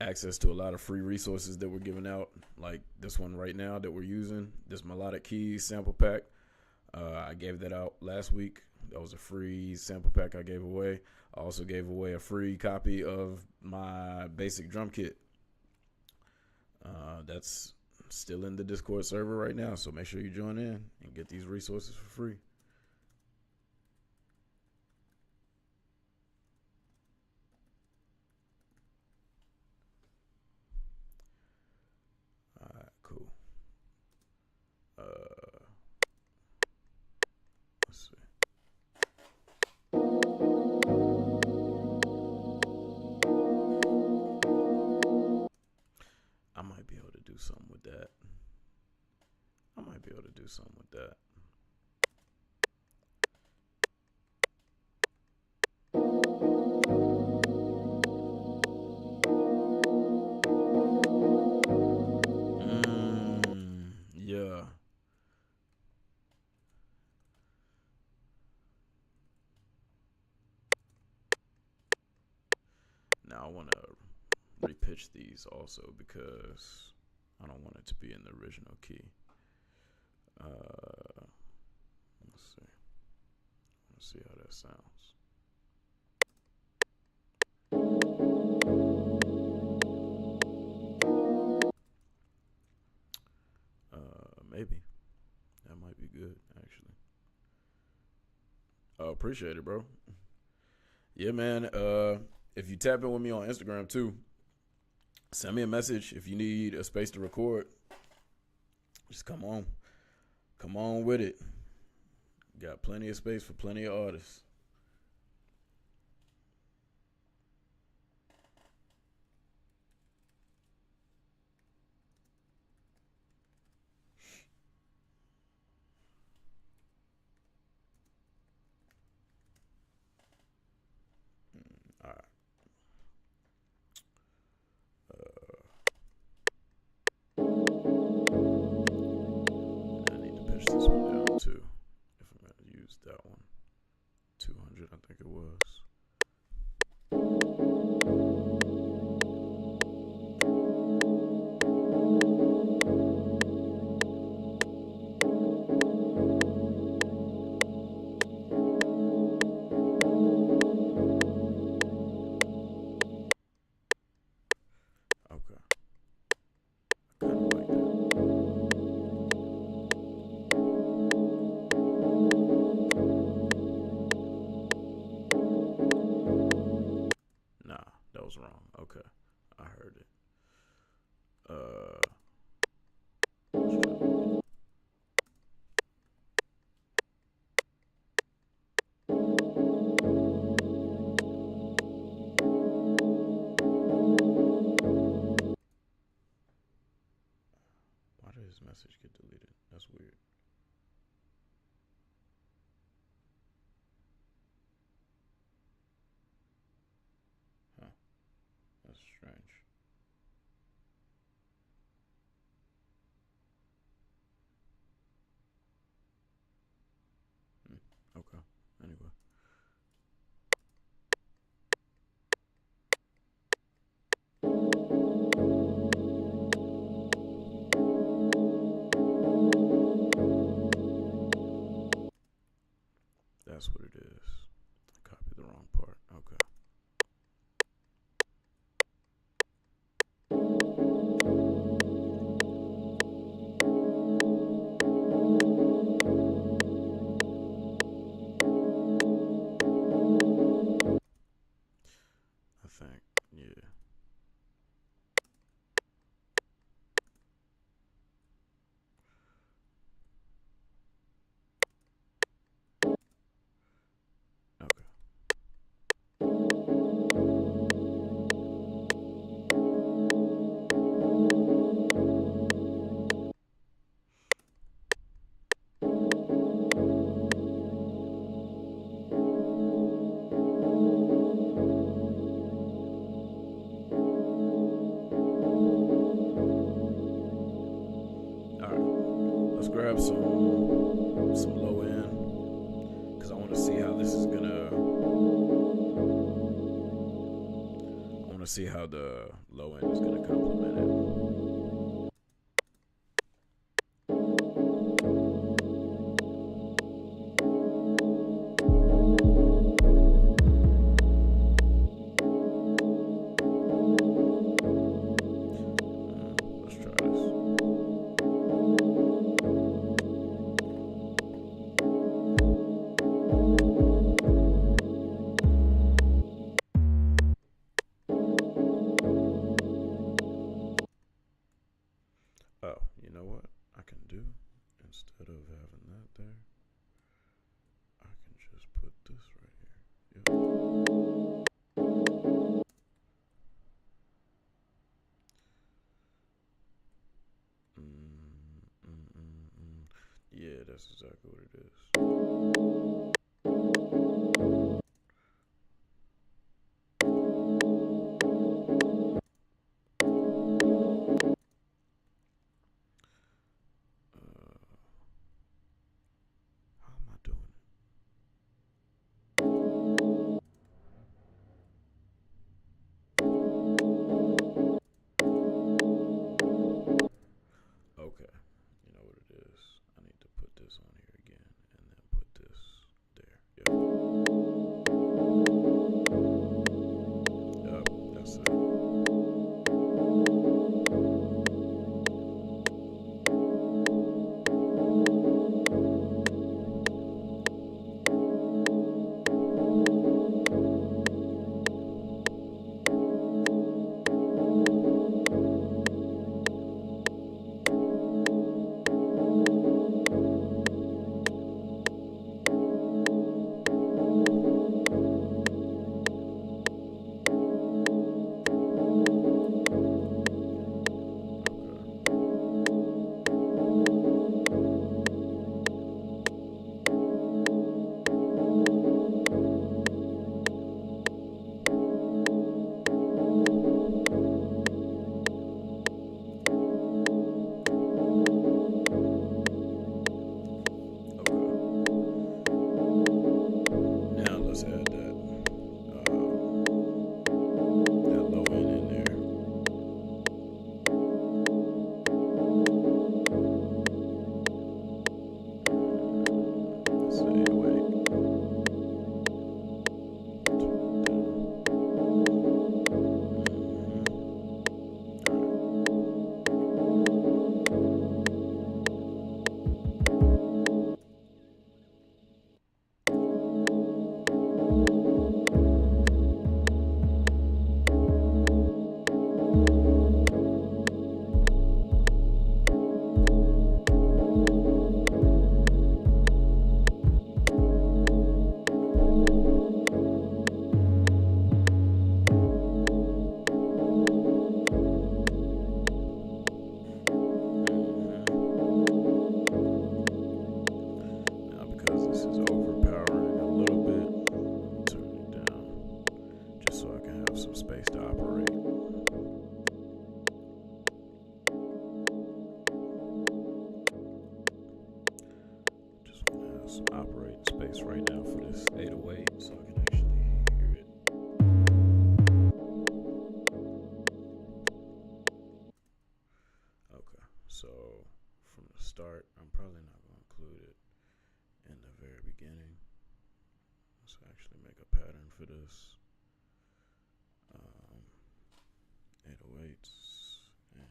access to a lot of free resources that we're giving out, like this one right now that we're using, this Melodic Keys sample pack. I gave that out last week. That was a free sample pack I gave away. I also gave away a free copy of my basic drum kit. That's still in the Discord server right now, so make sure you join in and get these resources for free. All right, cool. Let's see. I might be able to do something with that. Yeah. Now I want to repitch these also because I don't want it to be in the original key. Let's see how that sounds. Maybe that might be good actually. Oh, appreciate it, bro. Yeah, man. If you tap in with me on Instagram too, send me a message if you need a space to record. Just come on with it. Got plenty of space for plenty of artists. All right. I need to pitch this one down too. If I'm going to use that one. 200, I think it was. Okay. I kind of like that. Nah, that was wrong. Okay, I heard it. Let's try it again. Why did his message get deleted? That's weird. Huh. That's strange. Okay. Anyway. That's what it is. I copied the wrong part. Okay. to see how the low end is going to complement it. Let's try this. Oh, you know what I can do? Instead of having that there, I can just put this right here. Yep. Yeah, that's exactly what it is. How am I doing it? Okay, you know what it is. I need to put this on here again and then put this there. Yep, that's it. Now let's add that low end in there. Let's say 808. Now, because this is overpowering a little bit, I'll turn it down just so I can have some space to operate. Just want to have some operating space right now for this 808 so I can actually hear it. Okay, so from the start, I'm probably not going to include it in the very beginning. Let's actually make a pattern for this. 808s and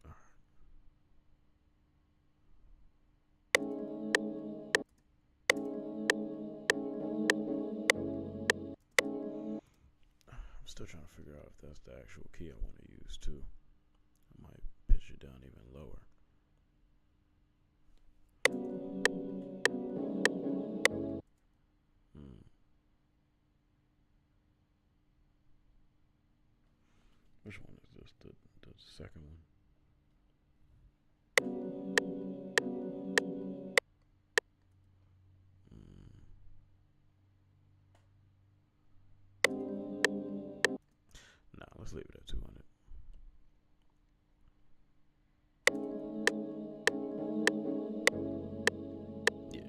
all right. I'm still trying to figure out if that's the actual key I want to use too. I might pitch it down even lower. Which one is this? The second one? Nah, let's leave it at 200. Yeah,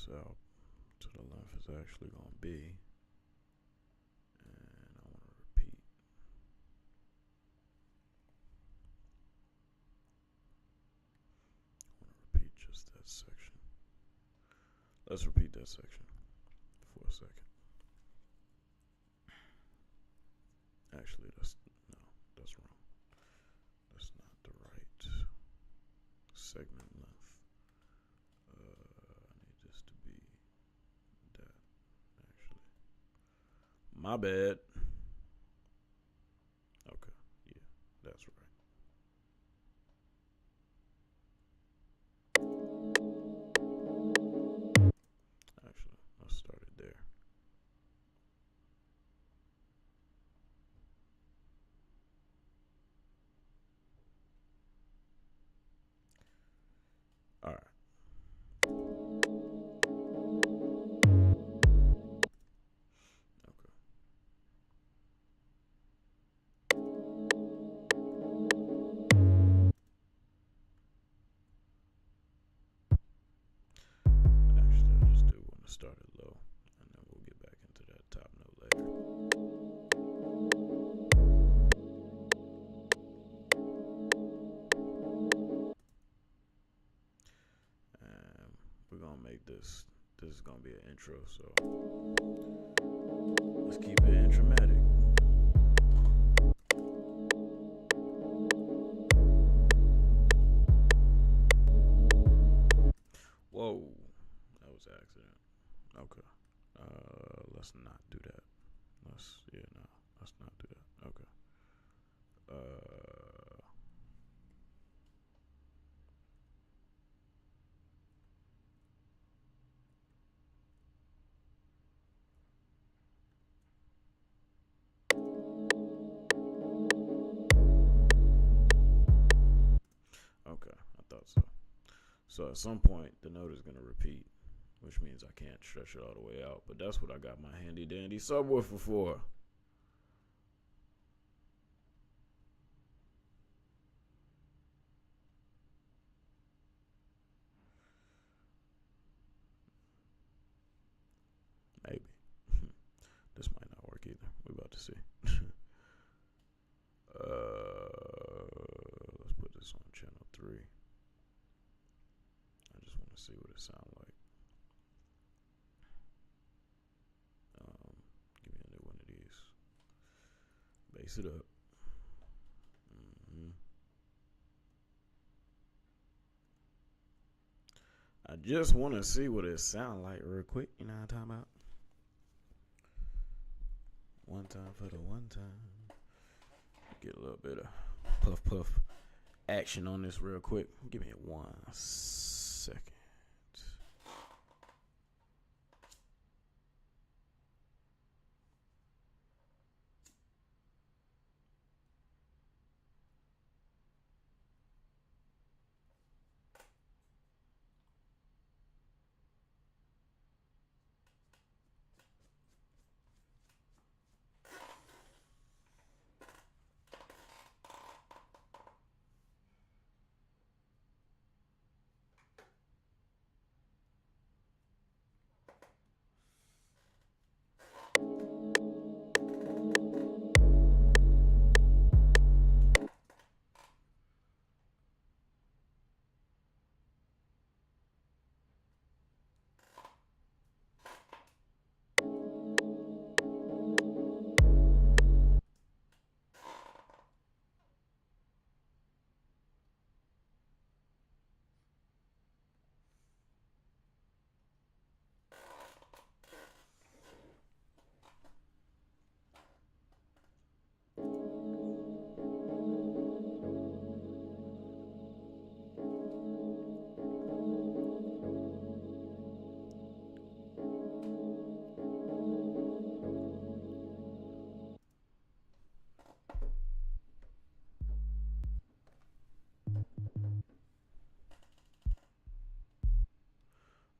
this out to the length it's actually going to be. And I want to repeat. Just that section. Let's repeat that section for a second. Actually, that's wrong. That's not the right segment length. I need this to be that, actually. My bad. Okay, yeah, that's right. Actually, let's start it there. All right. Okay. Actually, I just do want to start it low, and then we'll get back into that top note later. And we're gonna make this is gonna be an intro, so let's keep it intramatic. Whoa, that was an accident. Okay, let's not do that. Let's not do that. Okay. Okay, I thought so. So at some point, the note is going to repeat, which means I can't stretch it all the way out. But that's what I got my handy dandy subwoofer for. Maybe. This might not work either. We're about to see. Let's put this on channel 3. I just want to see what it sounds like. Give me a new one of these. Bass it up. I just want to see what it sounds like real quick. You know what I'm talking about? One time for the one time. Get a little bit of puff action on this real quick. Give me 1 second.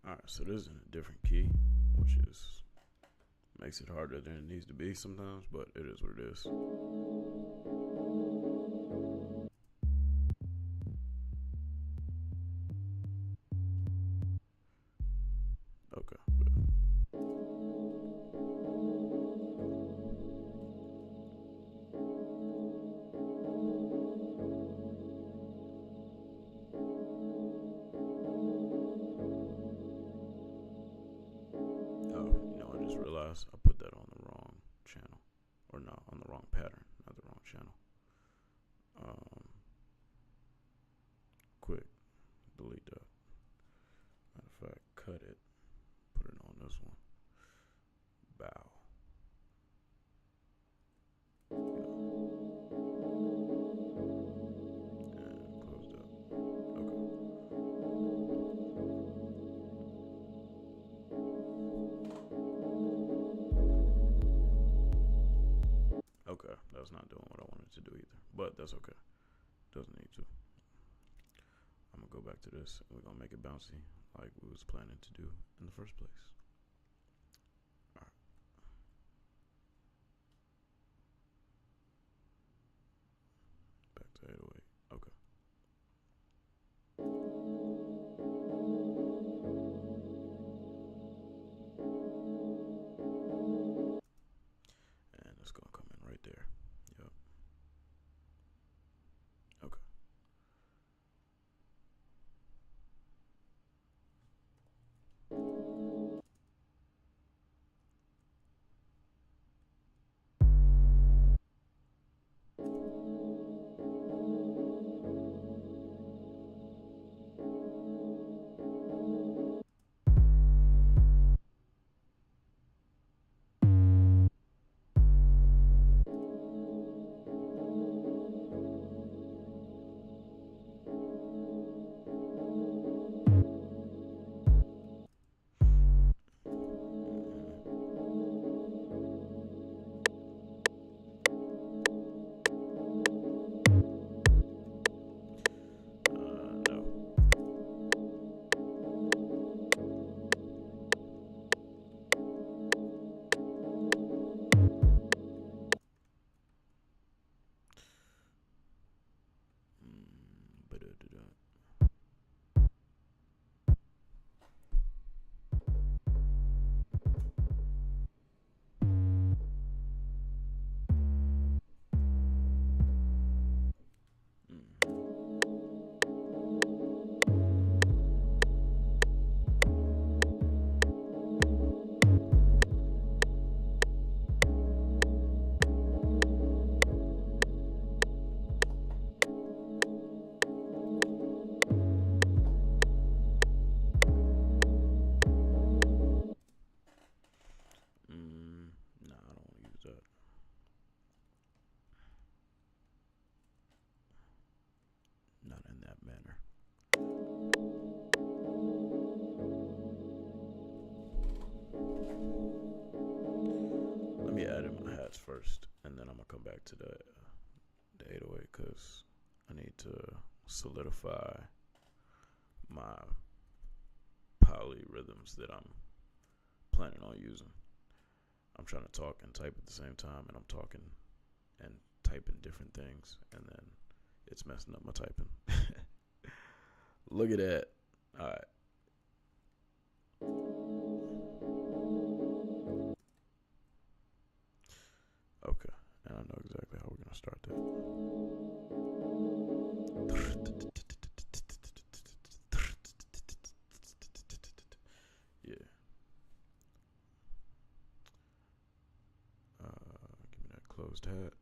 Alright, so this is in a different key, which makes it harder than it needs to be sometimes, but it is what it is. Okay. unless I put that on the wrong channel. Or no, on the wrong pattern, not the wrong channel. Quick, delete that. Matter of fact, cut it, put it on this one. Bow. And close that. Okay, that's not doing what I wanted to do either, but that's okay. Doesn't need to. I'm gonna go back to this and we're gonna make it bouncy like we was planning to do in the first place. Alright. Back to 808. Okay. And it's gonna come in right there. Yep. Okay. No. Ba-da-da-da. Nah, I don't want to use that. Not in that manner. Let me add in my hats first, and then I'm gonna come back to the 808 because I need to solidify my polyrhythms that I'm planning on using. I'm trying to talk and type at the same time, and I'm talking and typing different things, and then it's messing up my typing. Look at that. All right. Okay, and I know exactly how we're gonna start that. Yeah. Give me that closed hat.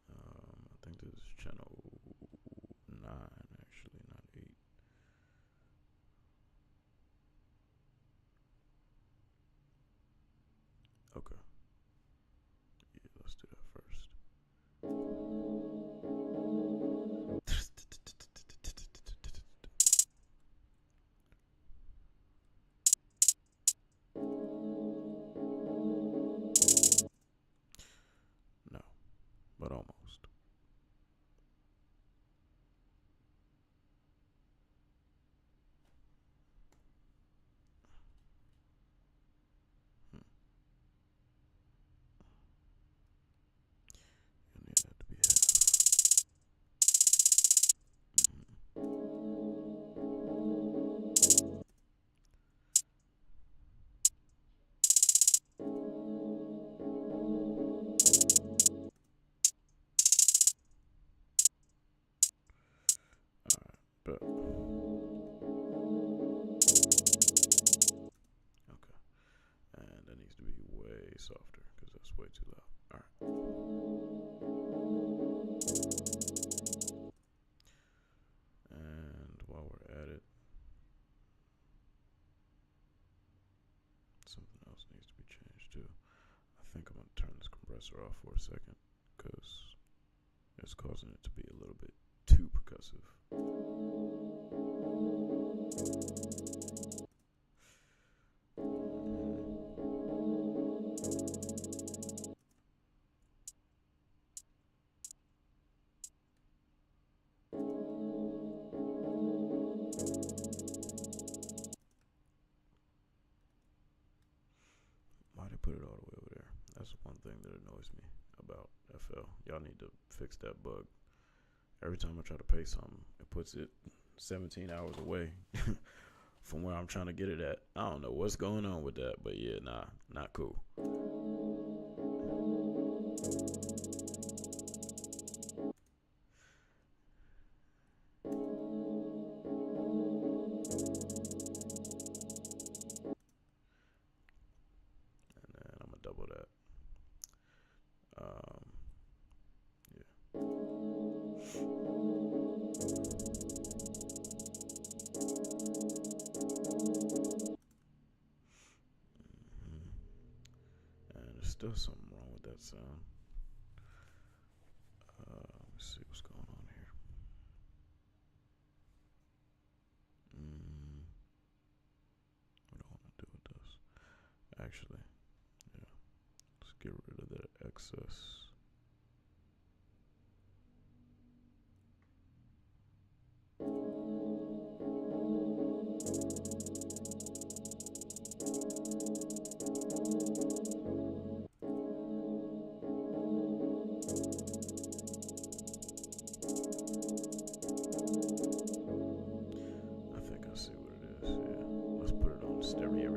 I think this is channel 9, actually, not 8. Okay. Yeah, let's do that first. No, but almost. softer because that's way too loud. All right. And while we're at it, something else needs to be changed too. I think I'm going to turn this compressor off for a second because it's causing it to be a little bit too percussive. Why they put it all the way over there? That's one thing that annoys me about FL. Y'all need to fix that bug. Every time I try to pay something, it puts it 17 hours away from where I'm trying to get it at. I don't know what's going on with that, but yeah, nah, not cool. And then I'm gonna double that. Yeah. And there's still something wrong with that sound. Let's see what's going on here. What do I want to do with this? Actually, yeah. Let's get rid of that excess. I think I see what it is. Yeah. Let's put it on stereo.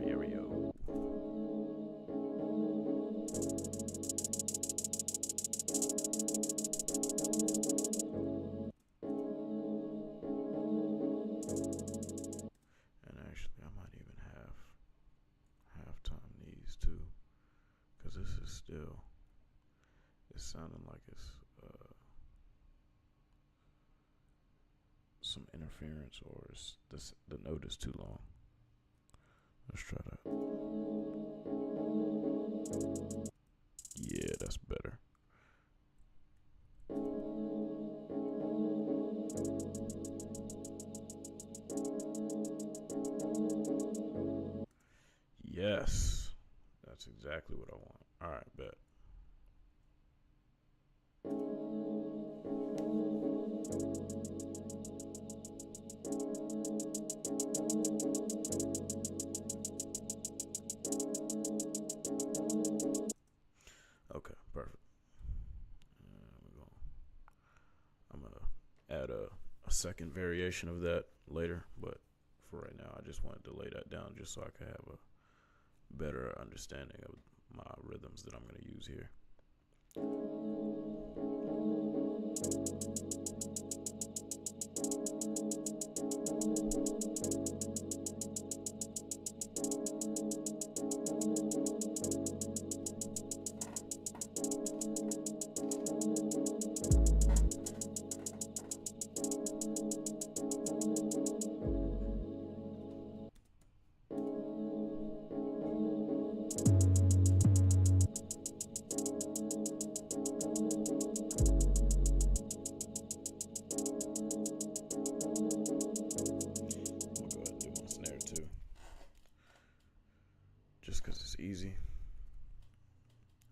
And actually, I might even have halftime these too, because this is still, it's sounding like it's some interference, or it's the note is too long. Let's try that. Yeah, that's better. Yes, that's exactly what I want. All right, bet. Okay, perfect. I'm gonna add a second variation of that later, but for right now, I just wanted to lay that down just so I could have a better understanding of my rhythms that I'm going to use here. Easy.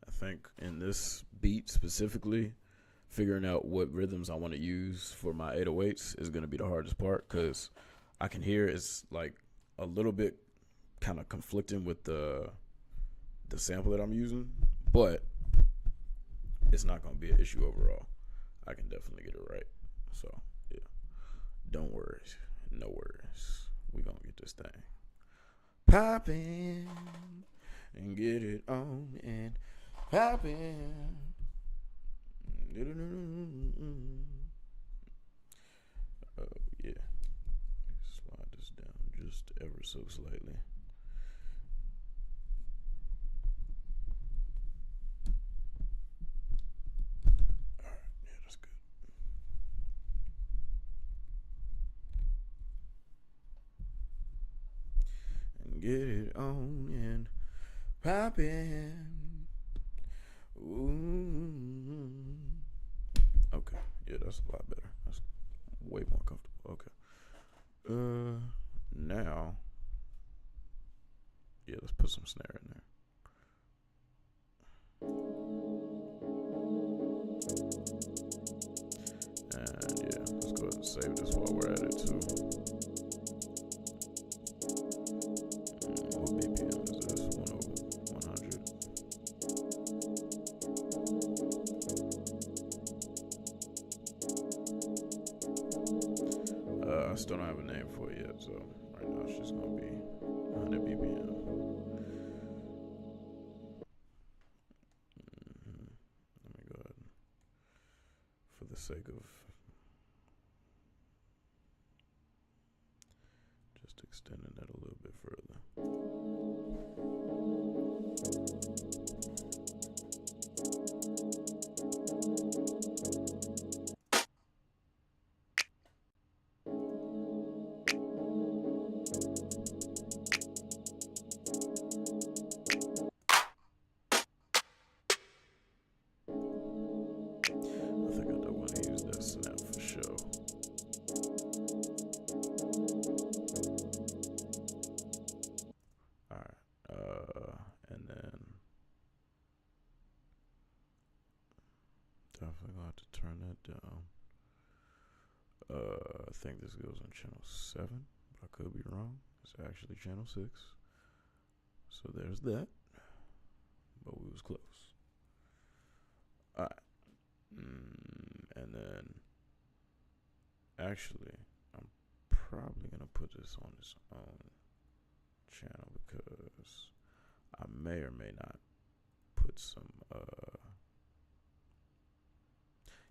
I think in this beat specifically, figuring out what rhythms I want to use for my 808s is going to be the hardest part, because I can hear it's like a little bit kind of conflicting with the sample that I'm using, but it's not going to be an issue overall. I can definitely get it right. So yeah, don't worry, no worries. We gonna get this thing poppin' and get it on and poppin'. Oh yeah, slide this down just ever so slightly. get it on and poppin'. Ooh. Okay, yeah, that's a lot better. That's way more comfortable. Okay. Now, yeah, let's put some snare in there. And yeah, let's go ahead and save this while we're at it too. What BPM is this? 100. I still don't have a name for it yet, so right now it's just gonna be 100 BPM. Let me go ahead, for the sake of just extending that a little bit further. I think I don't want to use that snap for sure. Alright, and then definitely gonna have to turn that down. I think this goes on channel 7, but I could be wrong. It's actually channel 6. So there's that. But we was close. Alright. And then actually I'm probably gonna put this on its own channel because I may or may not put some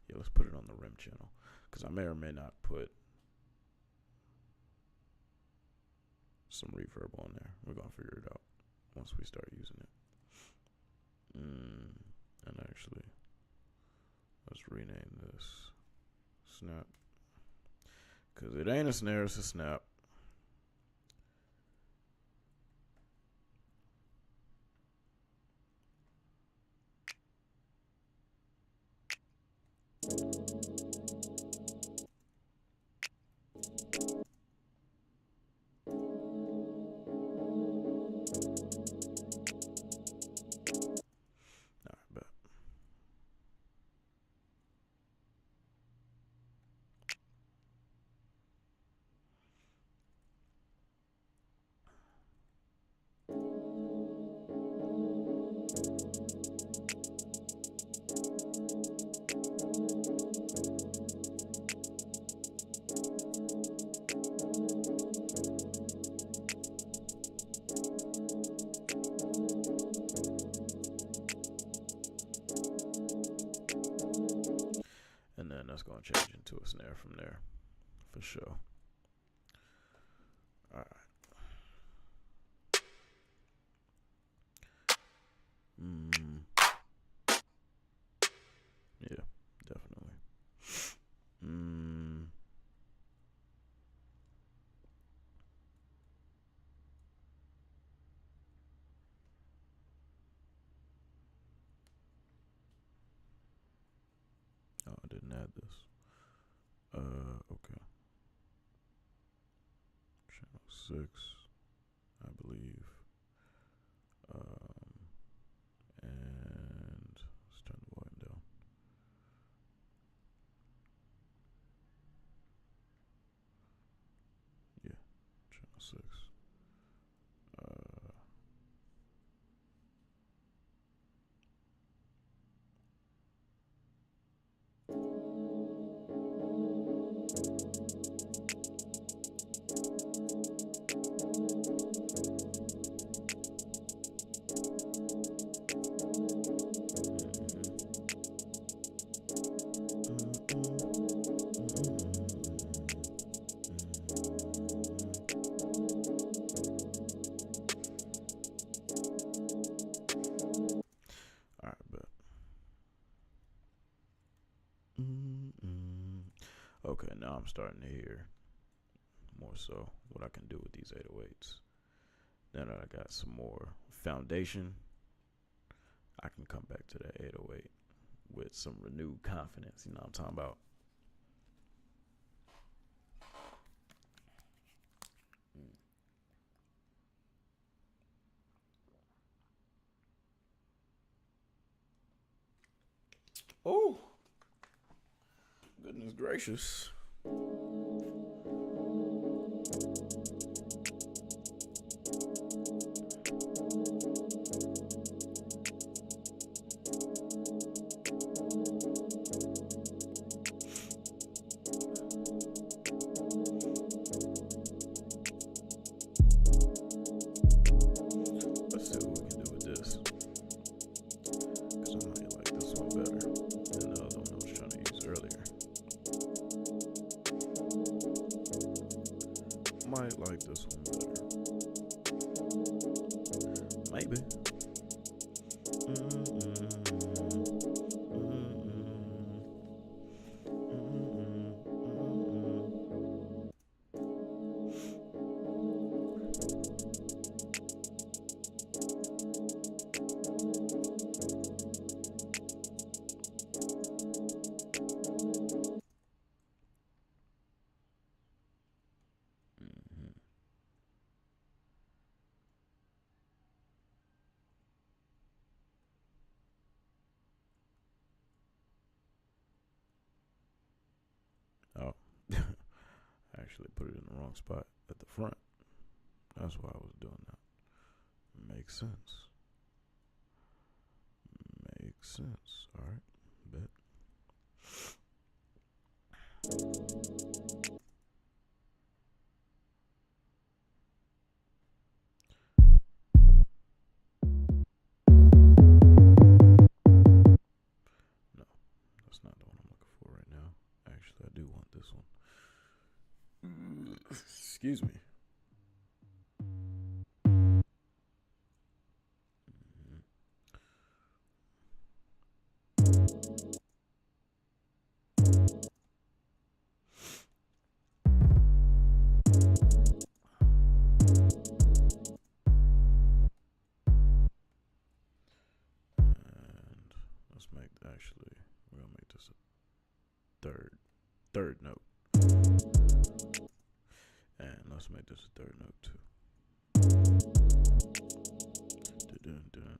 yeah, let's put it on the rim channel because I may or may not put some reverb on there. We're gonna figure it out once we start using it. And actually, let's rename this snap because it ain't a snare, it's a snap. And then that's going to change into a snare from there, for sure. Alright. Yeah, definitely. Oh, I didn't add this. Okay. Channel 6, I believe. And let's turn the volume down. Yeah, channel 6. Okay, now I'm starting to hear more so what I can do with these 808s. Now that I got some more foundation, I can come back to that 808 with some renewed confidence. You know what I'm talking about? Oh, goodness gracious. Let's see what we can do with this. Because I might like this one better than the other one I was trying to use earlier. Might like this one better. Maybe. Oh, I actually put it in the wrong spot at the front. That's why I was doing that. Makes sense. Makes sense. All right, bet. No, that's not the one I'm looking for right now. Actually, I do want this one. Excuse me. And let's make, actually, we're gonna make this a third note. And let's make this a third note too. Dun-dun-dun.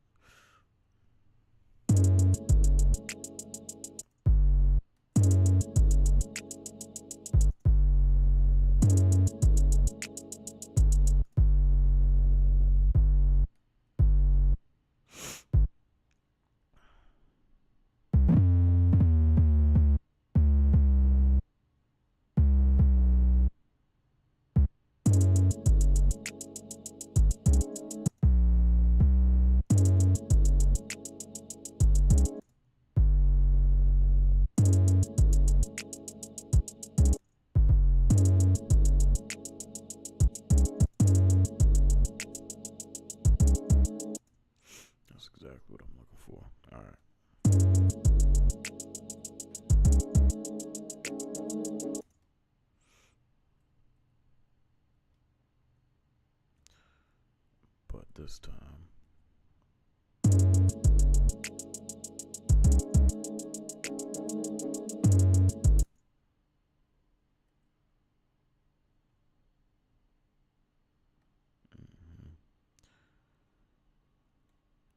That's exactly what I'm looking for. All right. But this time,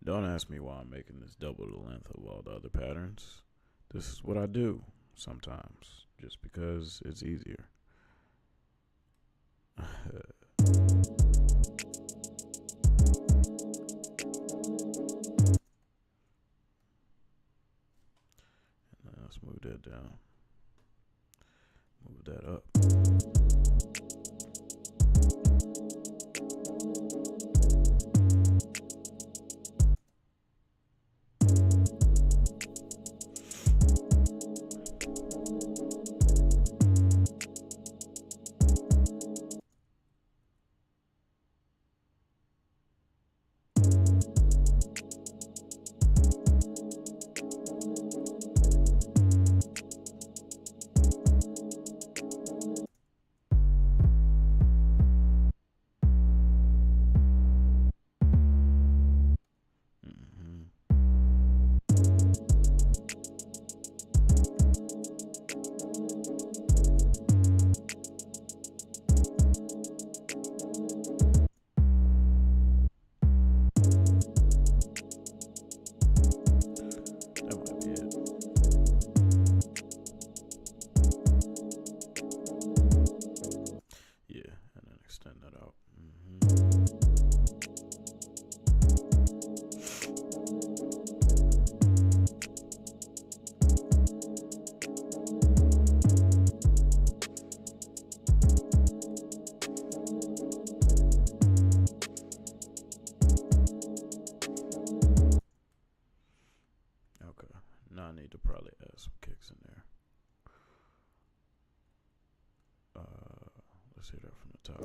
don't ask me why I'm making this double the length of all the other patterns. This is what I do sometimes, just because it's easier. And let's move that down. Move that up. need to probably add some kicks in there. Let's hear that from the top.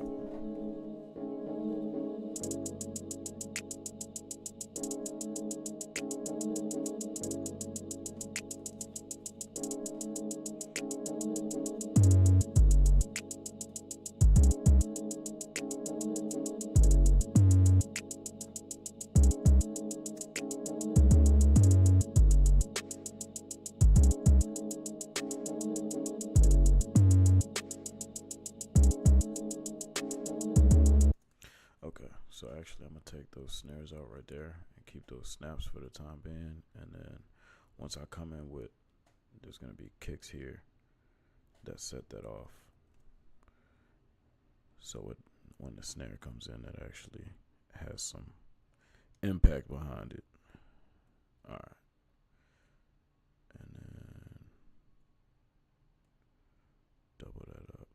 So actually I'm gonna take those snares out right there and keep those snaps for the time being, and then once I come in with, there's gonna be kicks here that set that off, so when the snare comes in, it actually has some impact behind it. Alright, and then double that up.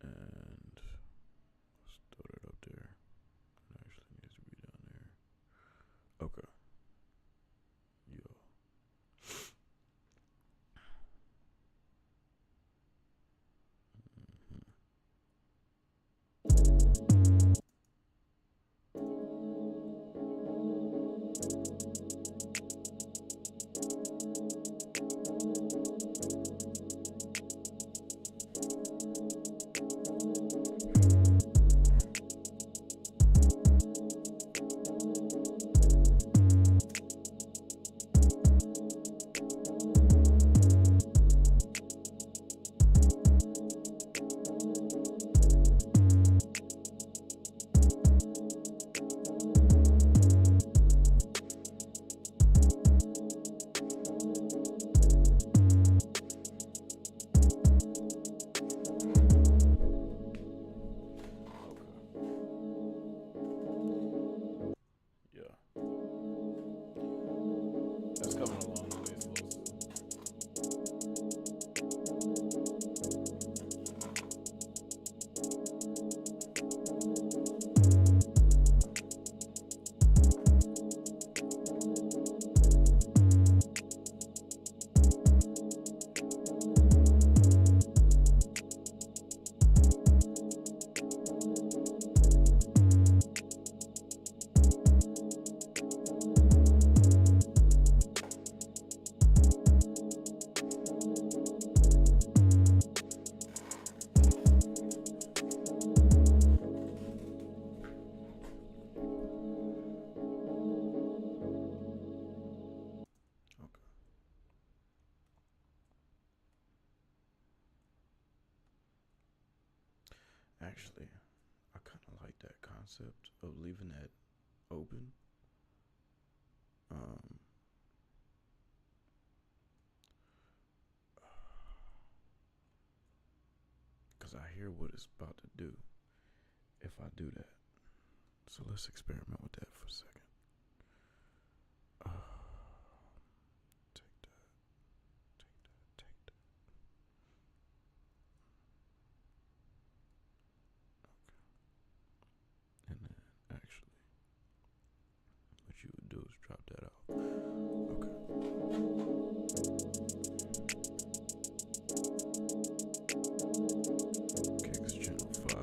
And let's throw that up there. It actually needs to be down there. Okay. Yo. That's coming along the way slow. Actually, I kind of like that concept of leaving that open. Because I hear what it's about to do if I do that. So let's experiment with that for a second. Take that. And then actually, what you would do is drop that out. Okay. Kicks channel 5.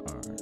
Alright.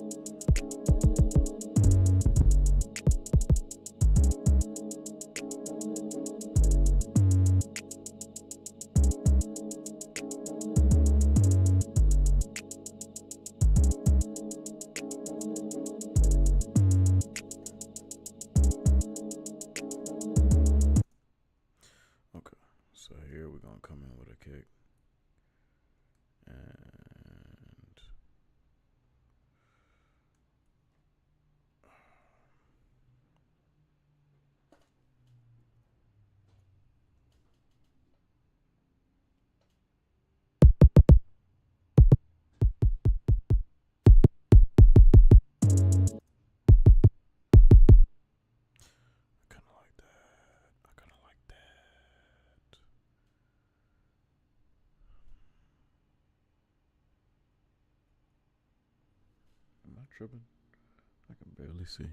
tripping? I can barely see.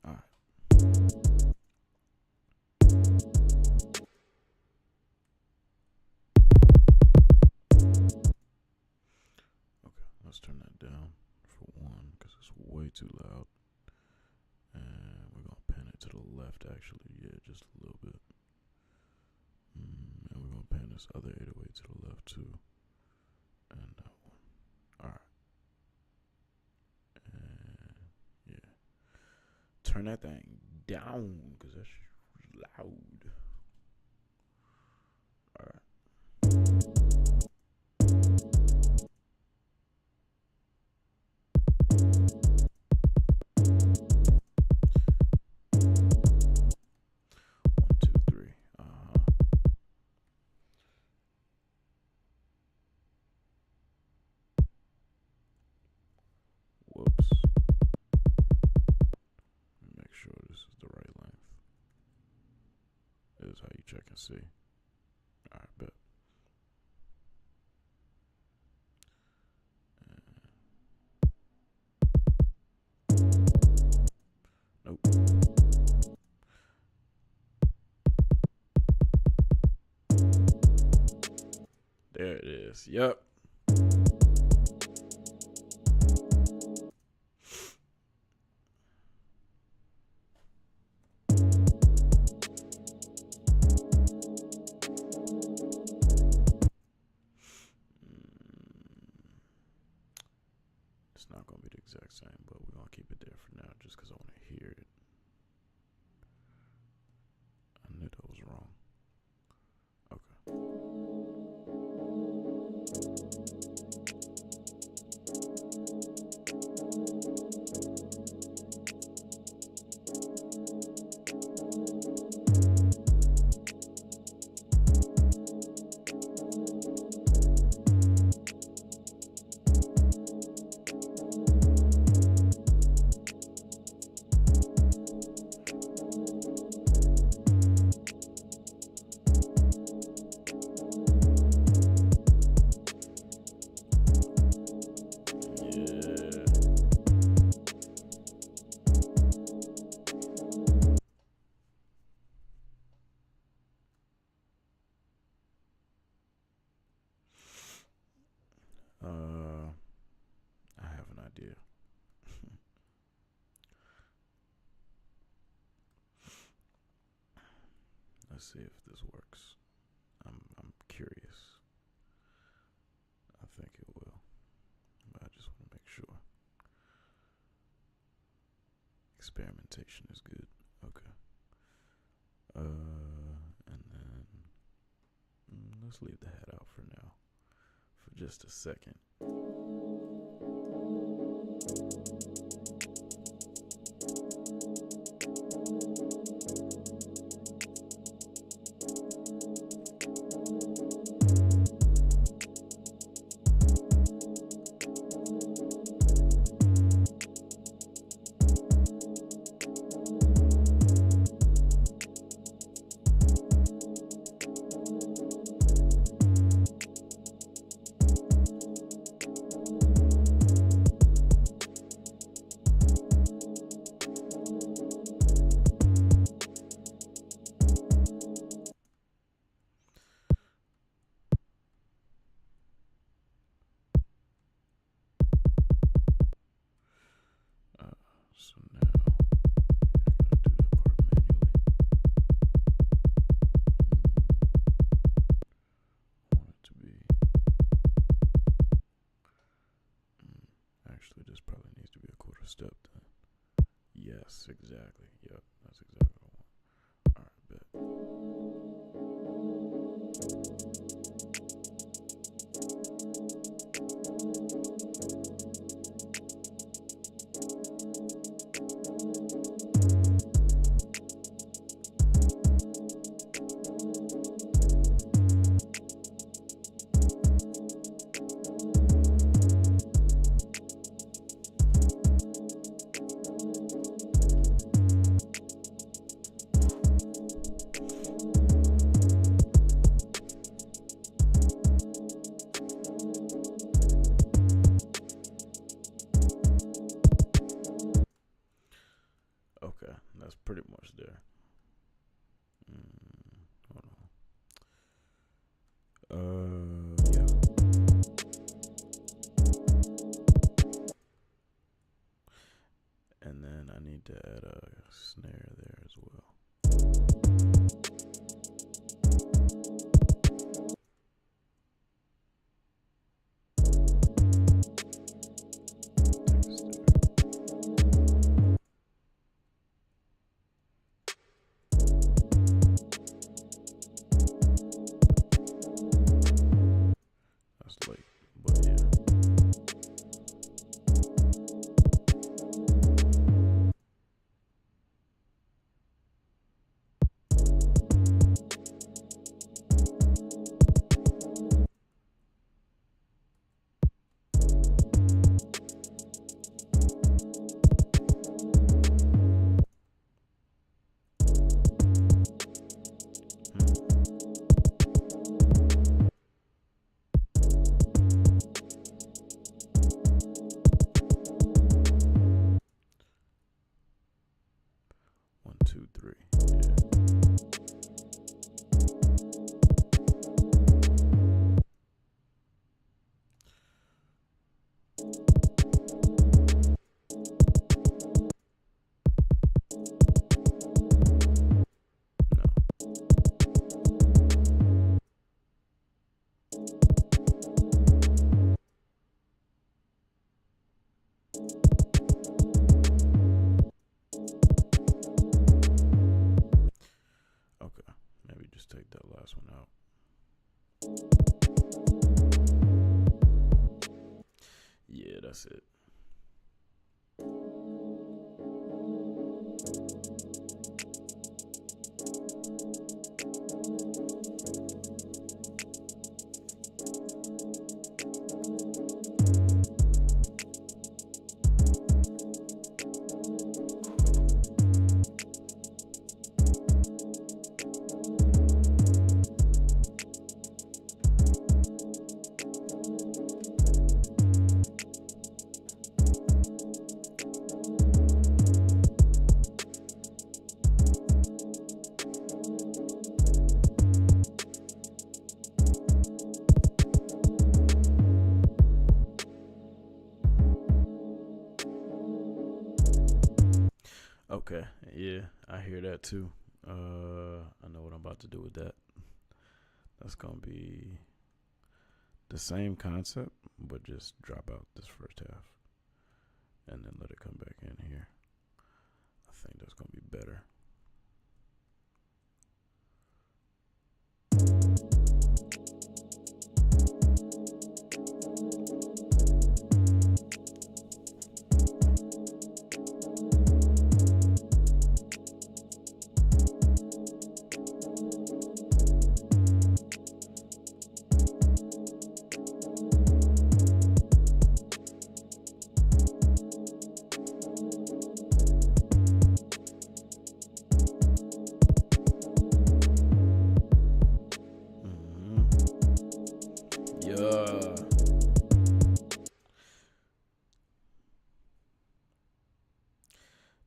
All right. Okay, let's turn that down for one because it's way too loud. And we're going to pan it to the left, actually. Yeah, just a little bit. And we're going to pan this other 808 to the left, too. And that one. Alright. And, yeah. Turn that thing down, because that's loud. Alright. 1, 2, 3. Whoops. Make sure this is the right length. This is how you check and see. Alright, bet. Nope. There it is. Yep. It's not going to be the exact same, but we're going to keep it there for now just because I want to hear it. I knew that was wrong. Okay. I have an idea. Let's see if this works. I'm curious. I think it will, but I just want to make sure. Experimentation is good. Okay. And then let's leave the hat out for now, for just a second. So now I gotta do that part manually. Want it to be. Actually, this probably needs to be a quarter step then. Yes, exactly. Yep, that's exactly what I want. Alright, bet. It's late, but yeah. One, two, three. Yeah. Okay, maybe just take that last one out. Yeah, that's it. Okay, yeah, I hear that too. I know what I'm about to do with that. That's gonna be the same concept, but just drop out this first half and then let it come back in here. I think that's gonna be better. Yeah.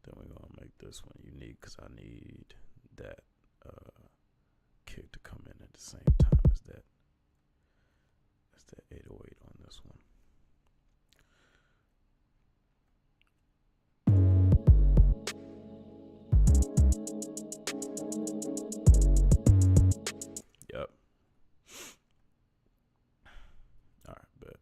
Then we're gonna make this one unique because I need that kick to come in at the same time as that. That's the 808 on this one. Yep. All right, bet.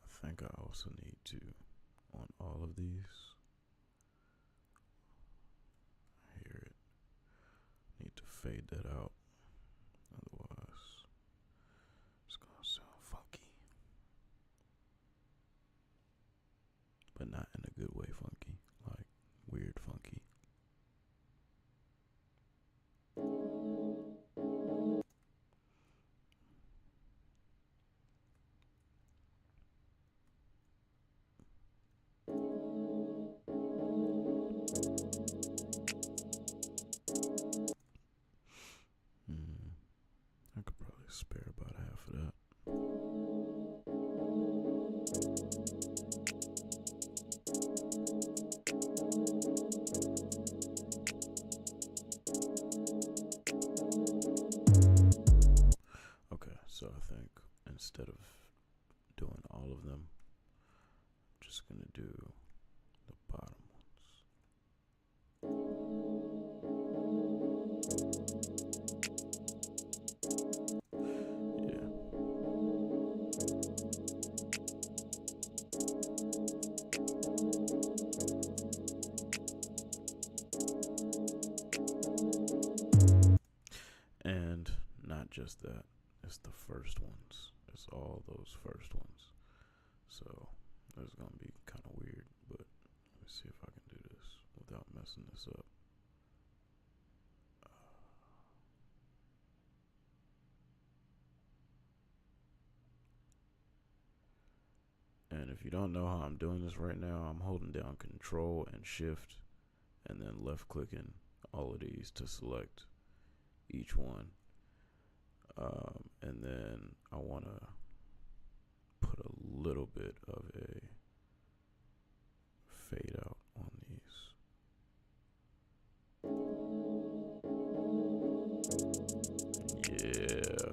I think I also need to, on all of these, hear it. Need to fade that out. Otherwise, it's gonna sound funky. But not in a good way funky. Like weird funky. that. It's the first ones. It's all those first ones. So it's gonna be kind of weird, but let me see if I can do this without messing this up. And if you don't know how I'm doing this right now, I'm holding down Control and Shift and then left clicking all of these to select each one. And then I want to put a little bit of a fade out on these. Yeah.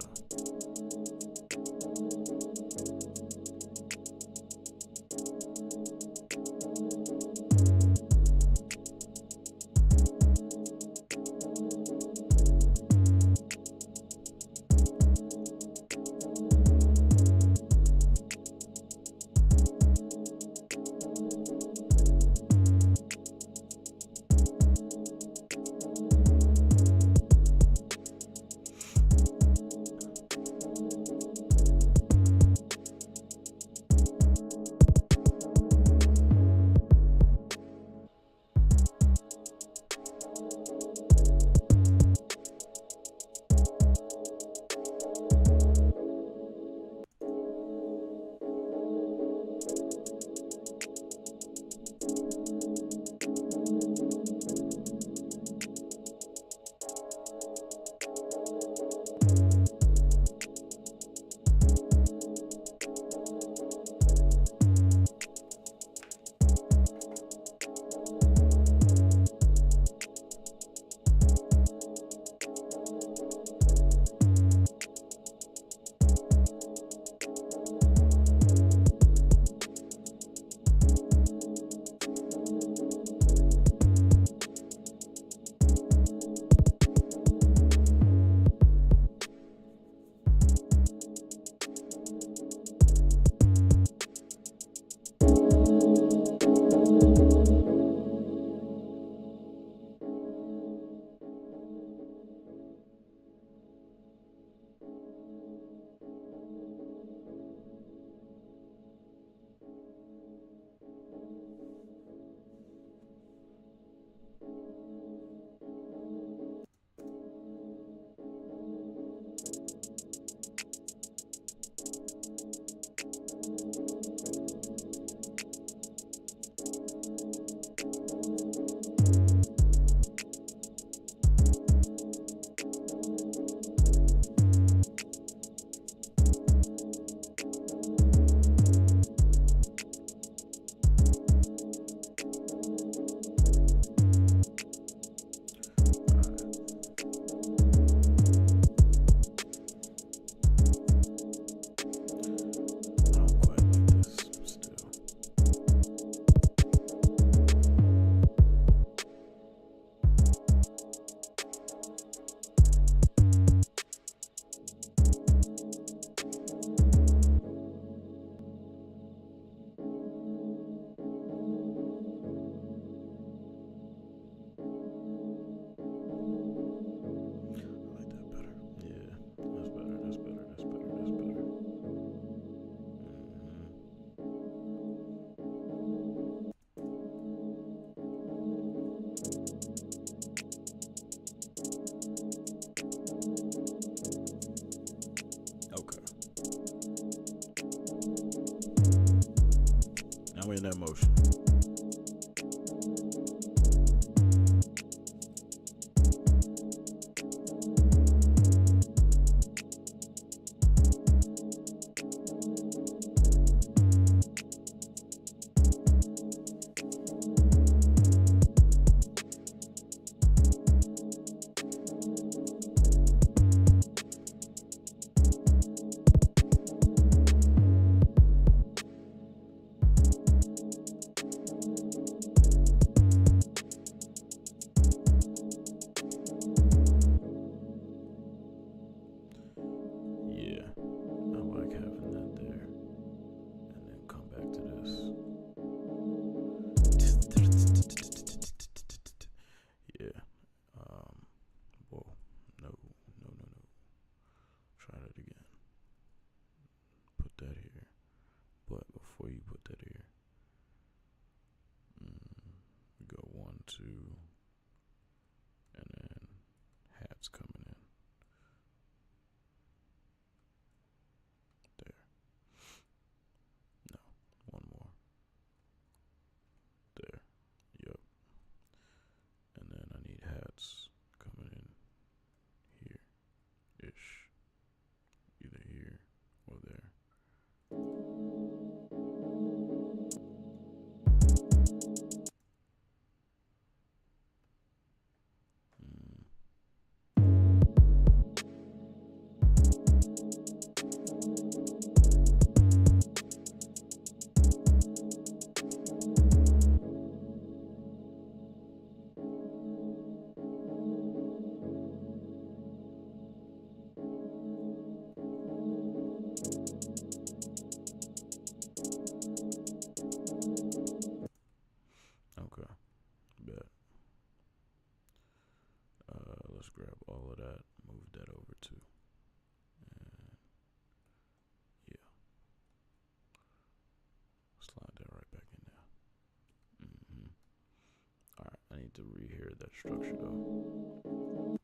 to rehear that structure though.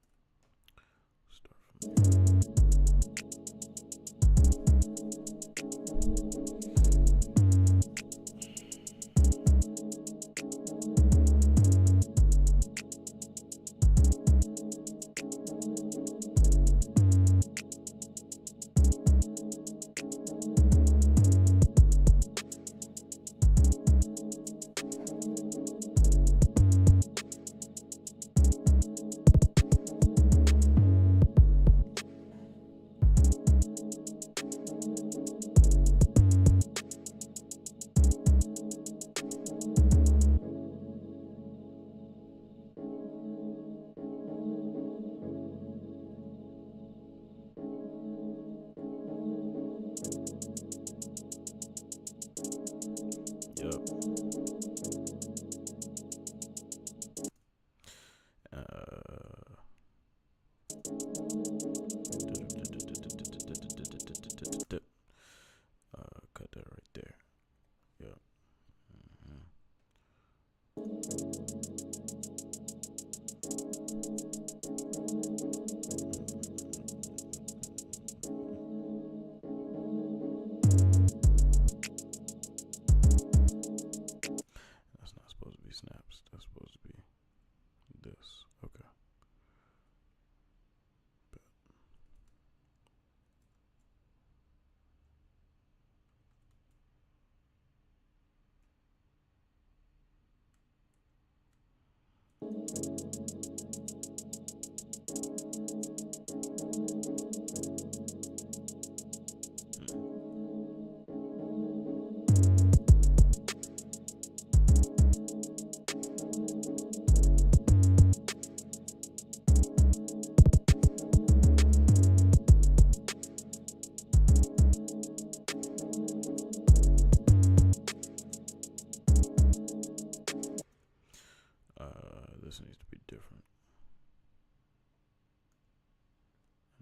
Start from here. Cut that right there. Yep. That's not supposed to be snaps. That's supposed to be this. Okay. This needs to be different.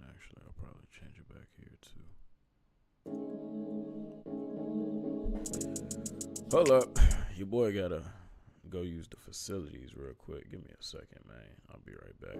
And actually, I'll probably change it back here too. Hold up. Your boy gotta go use the facilities real quick. Give me a second, man. I'll be right back.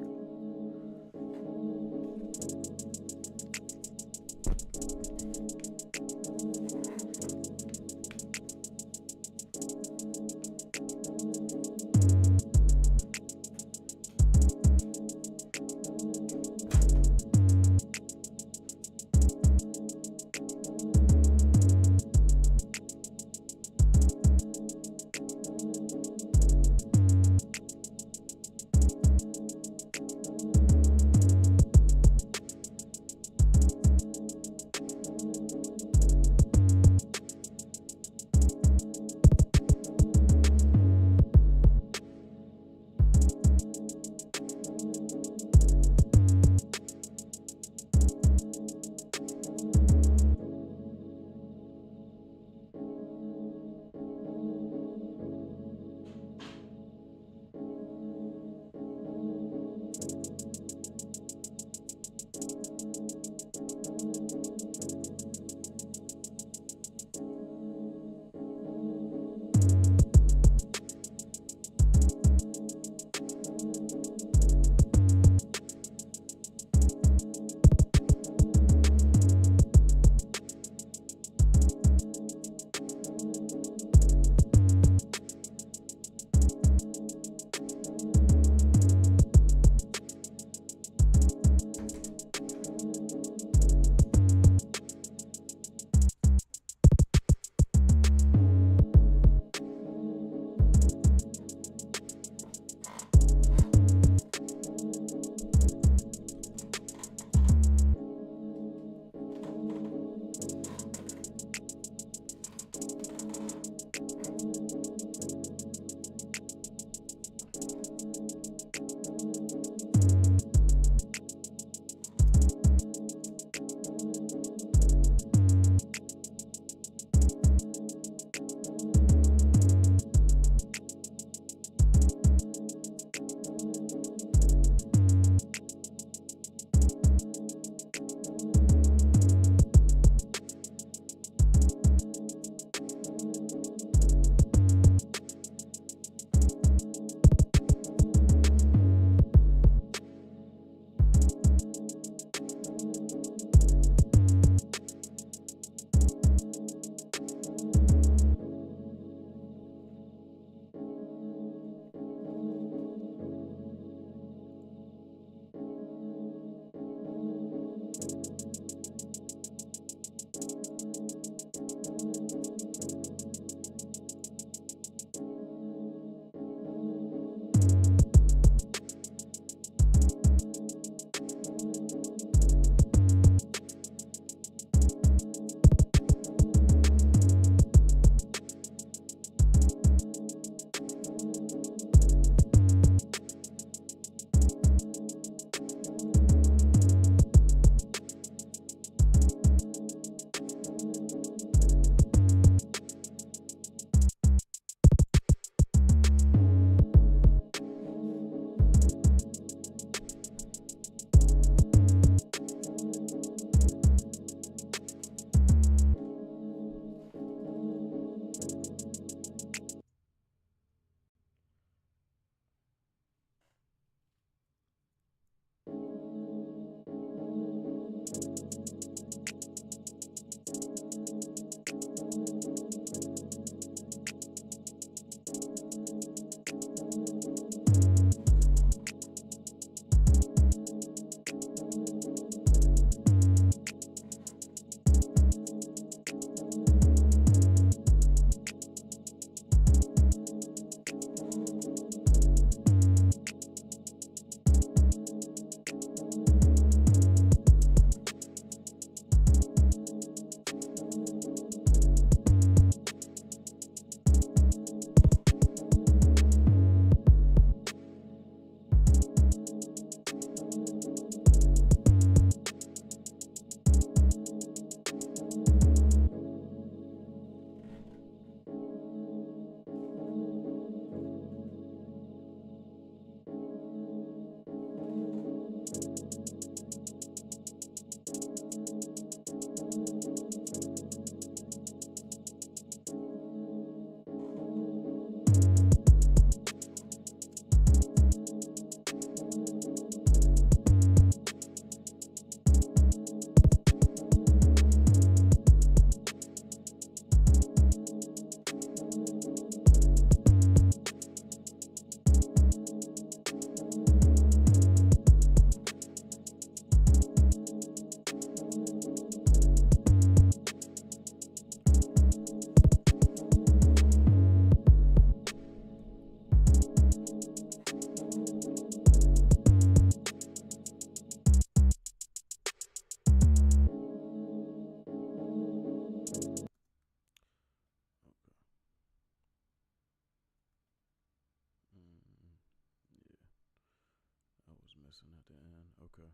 missing at the end. Okay.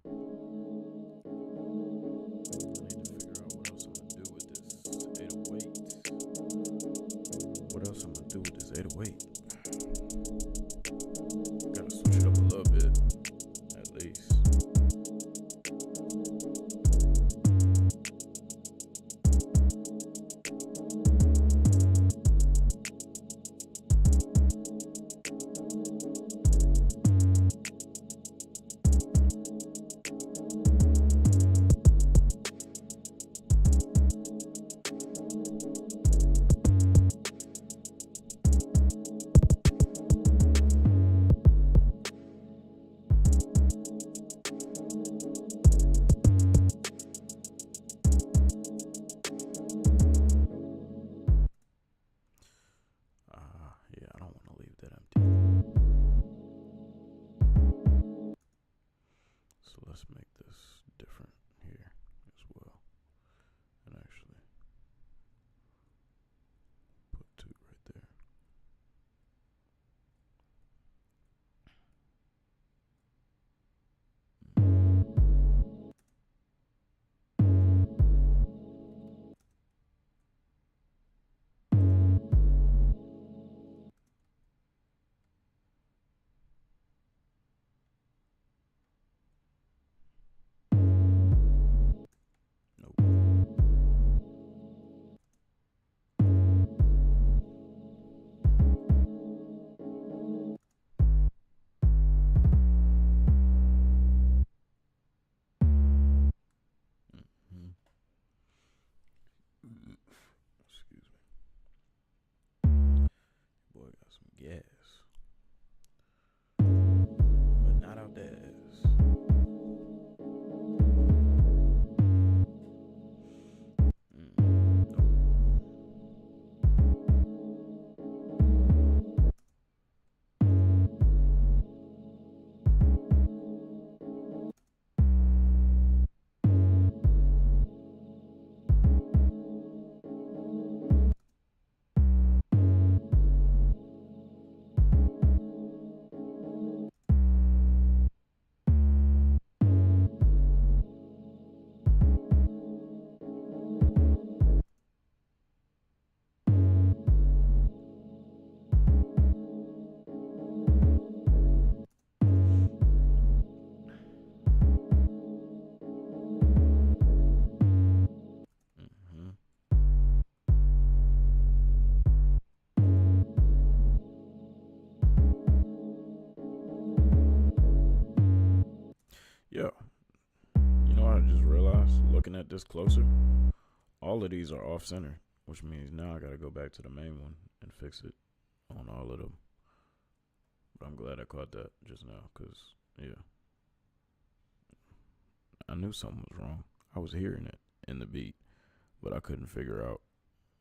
I need to figure out what else I'm gonna do with this 808. What else I'm gonna do with this 808? Gotta switch it up a little bit, at least. Yeah, I don't want to leave that empty. So let's make this different here as well. And actually put 2 right there. Nope. Excuse me. Boy got some gas. But not out there. Yeah. You know what I just realized looking at this closer? All of these are off center, which means now I gotta go back to the main one and fix it on all of them. But I'm glad I caught that just now, because, yeah, I knew something was wrong. I was hearing it in the beat, but I couldn't figure out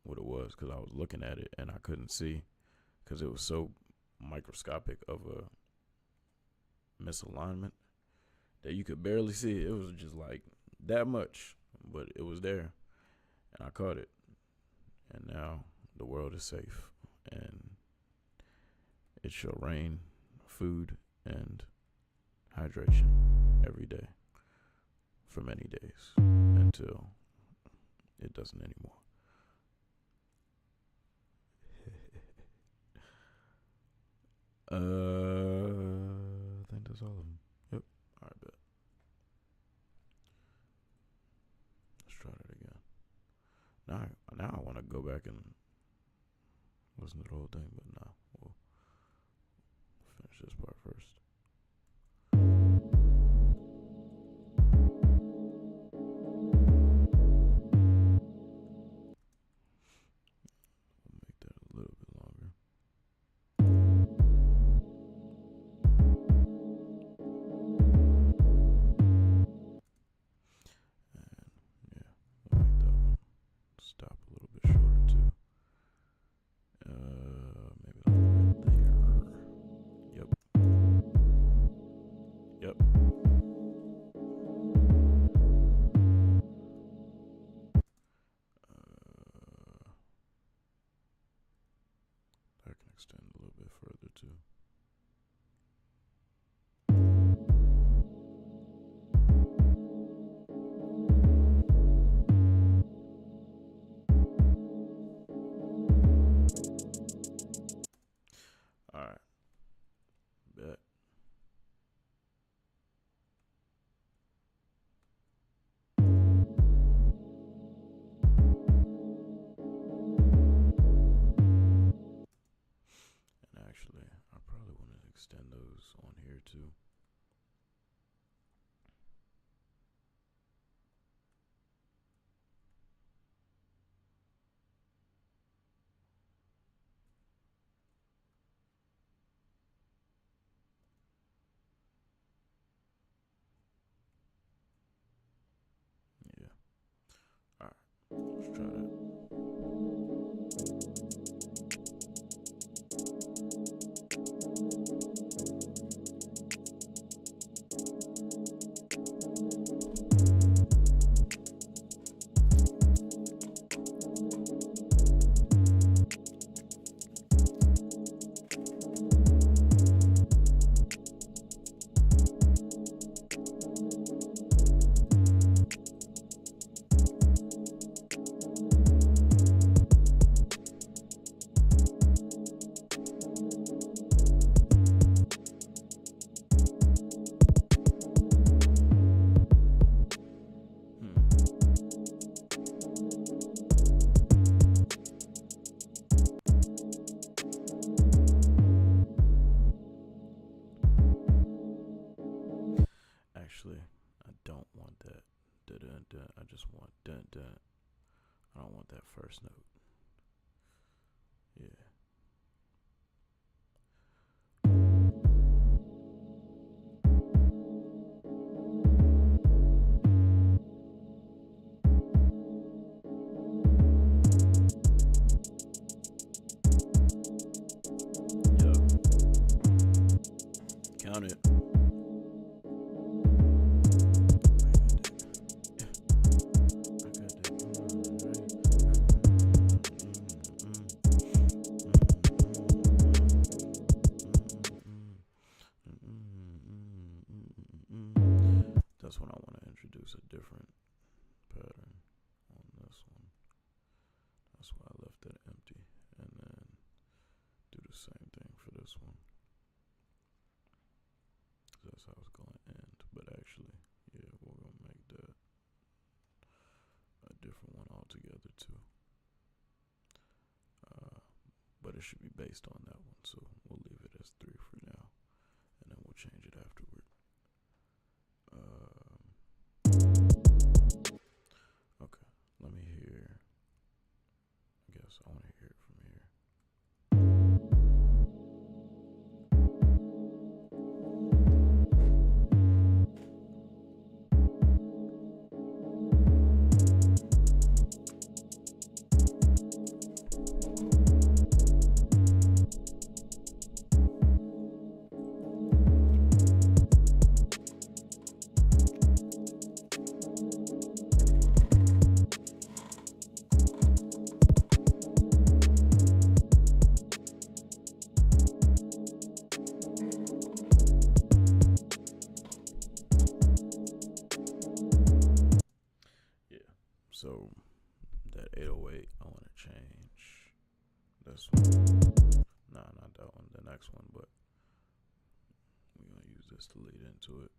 what it was because I was looking at it and I couldn't see because it was so microscopic of a misalignment that you could barely see it. It was just like that much, but it was there, and I caught it. And now the world is safe, and it shall rain food and hydration every day for many days until it doesn't anymore. I think that's all of them. Yep. All right, bet. Let's try that again. Now I want to go back and listen to the whole thing, but nah, we'll finish this part first. We'll make that a little bit longer. Stop a little bit shorter too. Maybe like right there. Yep. those on here too. Yeah. All right. Let's try that. Actually, I don't want that. Dun-dun-dun. I just want dun-dun. I don't want that first note. Yeah. Yup. Count it. That's when I want to introduce a different pattern on this one. That's why I left it empty. And then do the same thing for this one. That's how it's going to end. But actually, yeah, we're going to make that a different one altogether too. But it should be based on that one. So we'll leave it as 3 for now. And then we'll change it afterward. Okay, let me hear. I guess I want to hear it from here. So that 808, I want to change this one. Nah, not that one, the next one, but we're going to use this to lead into it.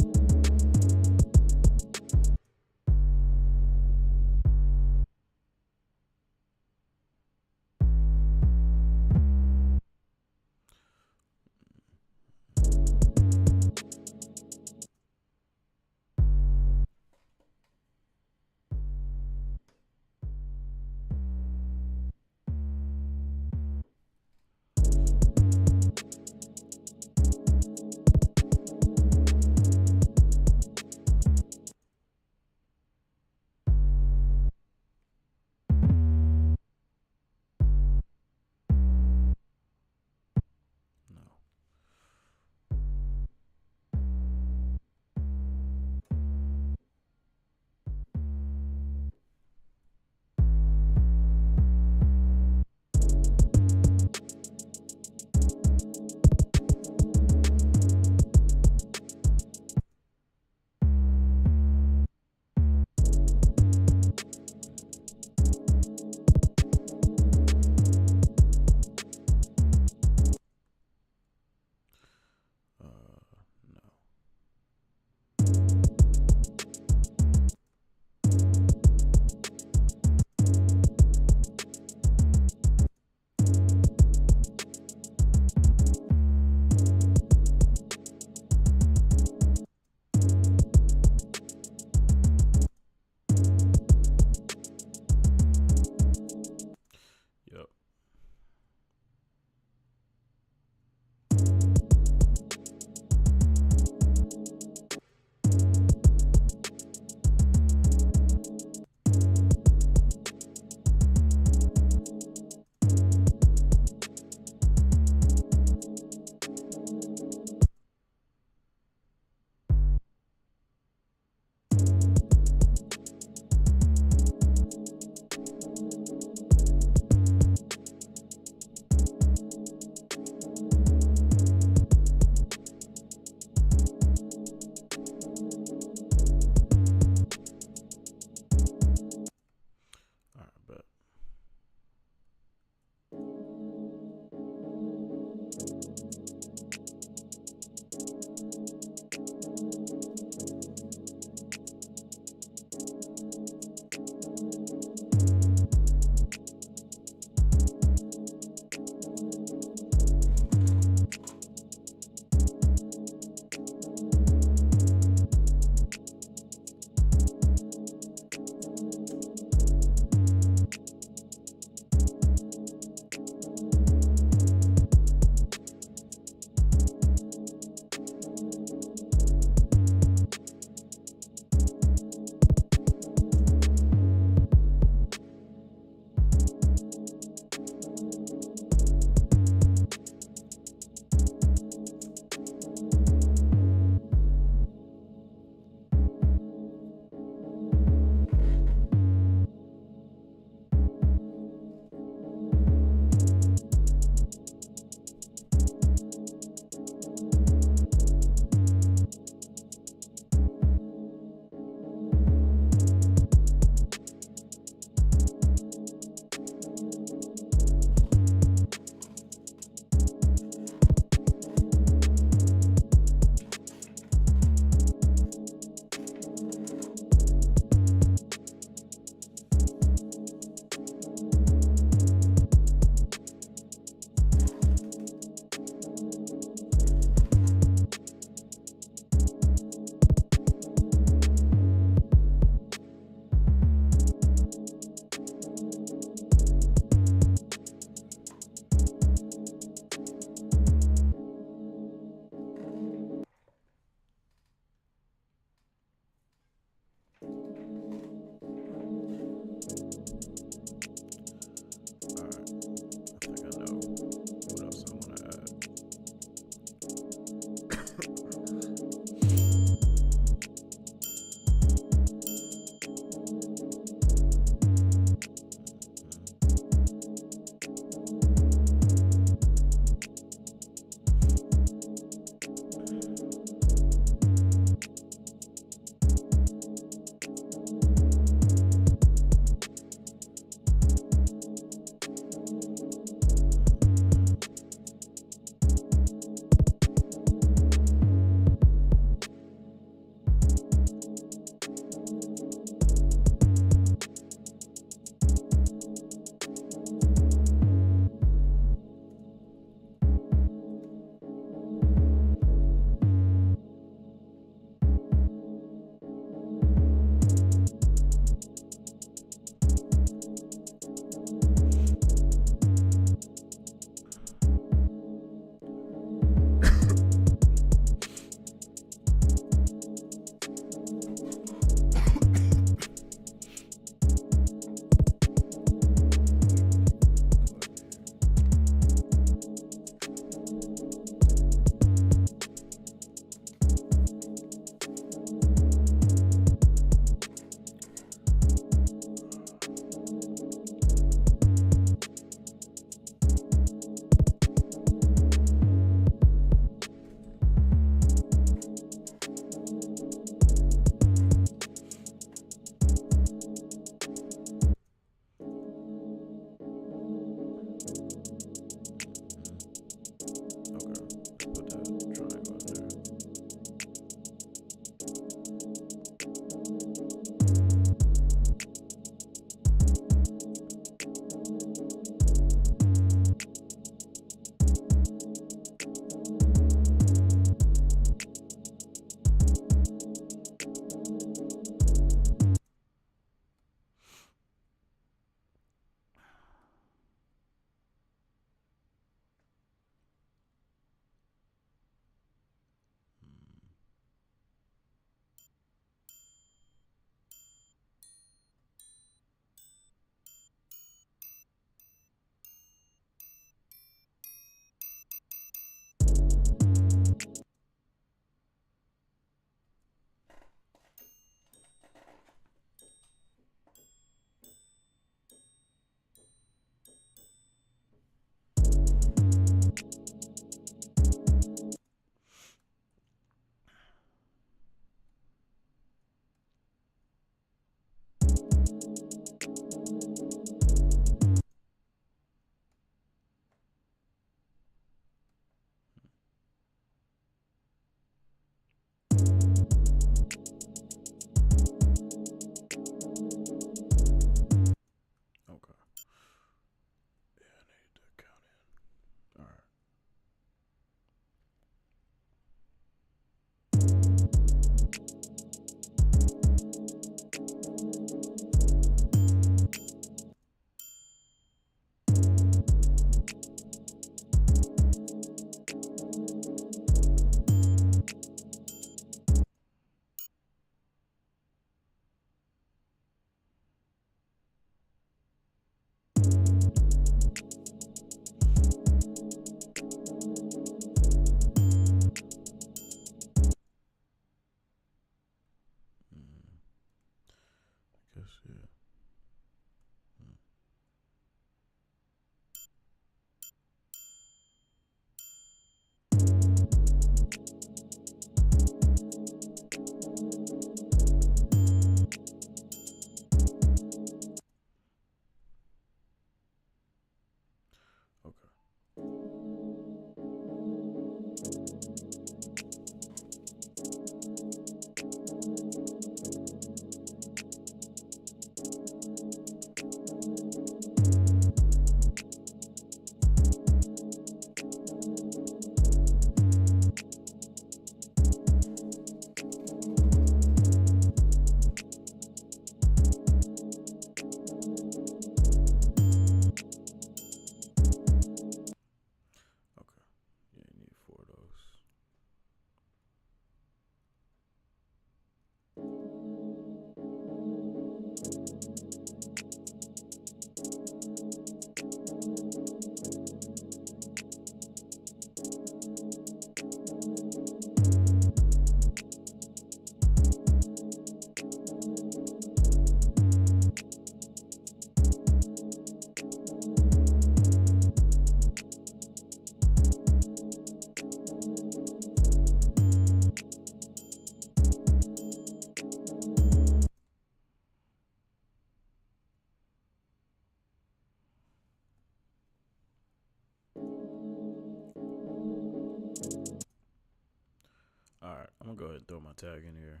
I'm gonna go ahead and throw my tag in here.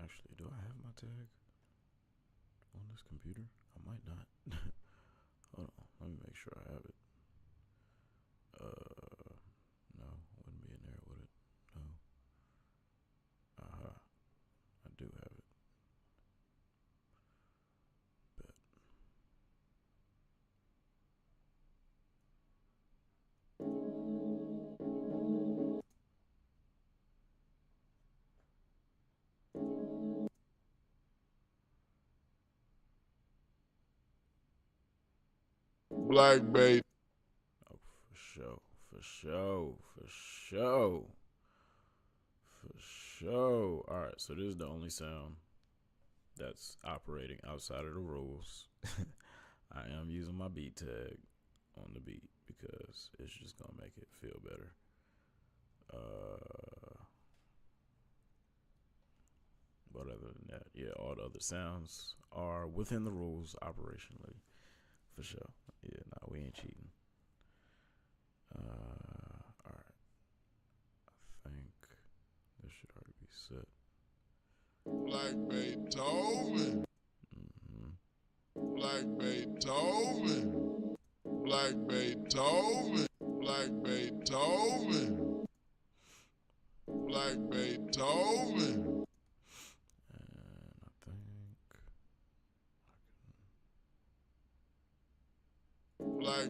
Actually, do I have my tag on this computer? I might not. Hold on, let me make sure I have it. No, wouldn't be in there, would it? No. I do have it. Bet. Black Bay. Oh, for sure, for sure, for sure, for sure. All right, so this is the only sound that's operating outside of the rules. I am using my beat tag on the beat because it's just gonna make it feel better. But other than that, yeah, all the other sounds are within the rules operationally, for sure. Yeah, nah, we ain't cheating. All right, I think this should already be set. Black Beethoven. Black Beethoven. Black Beethoven. Black Beethoven. Black Beethoven. And I think Black.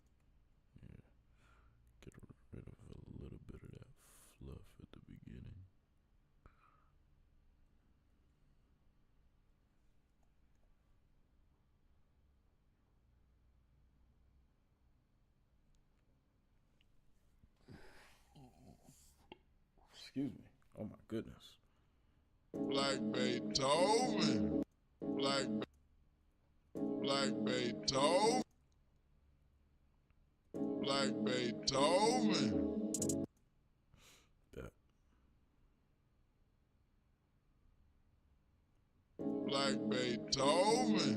get rid of a little bit of that fluff at the beginning. Excuse me. Oh my goodness. Black Beethoven. Black Beethoven. Black Beethoven. That. Black Beethoven.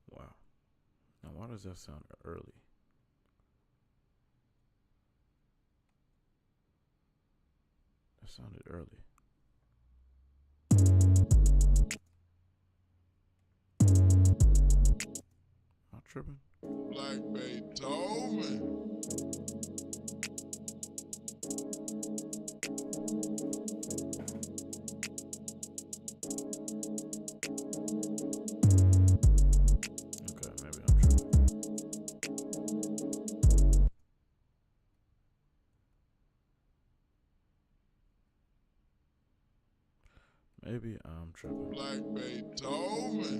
Wow. Now why does that sound early? That sounded early. Am I tripping? Black Beethoven. Okay, maybe I'm tripping. Maybe I'm tripping. Black Beethoven.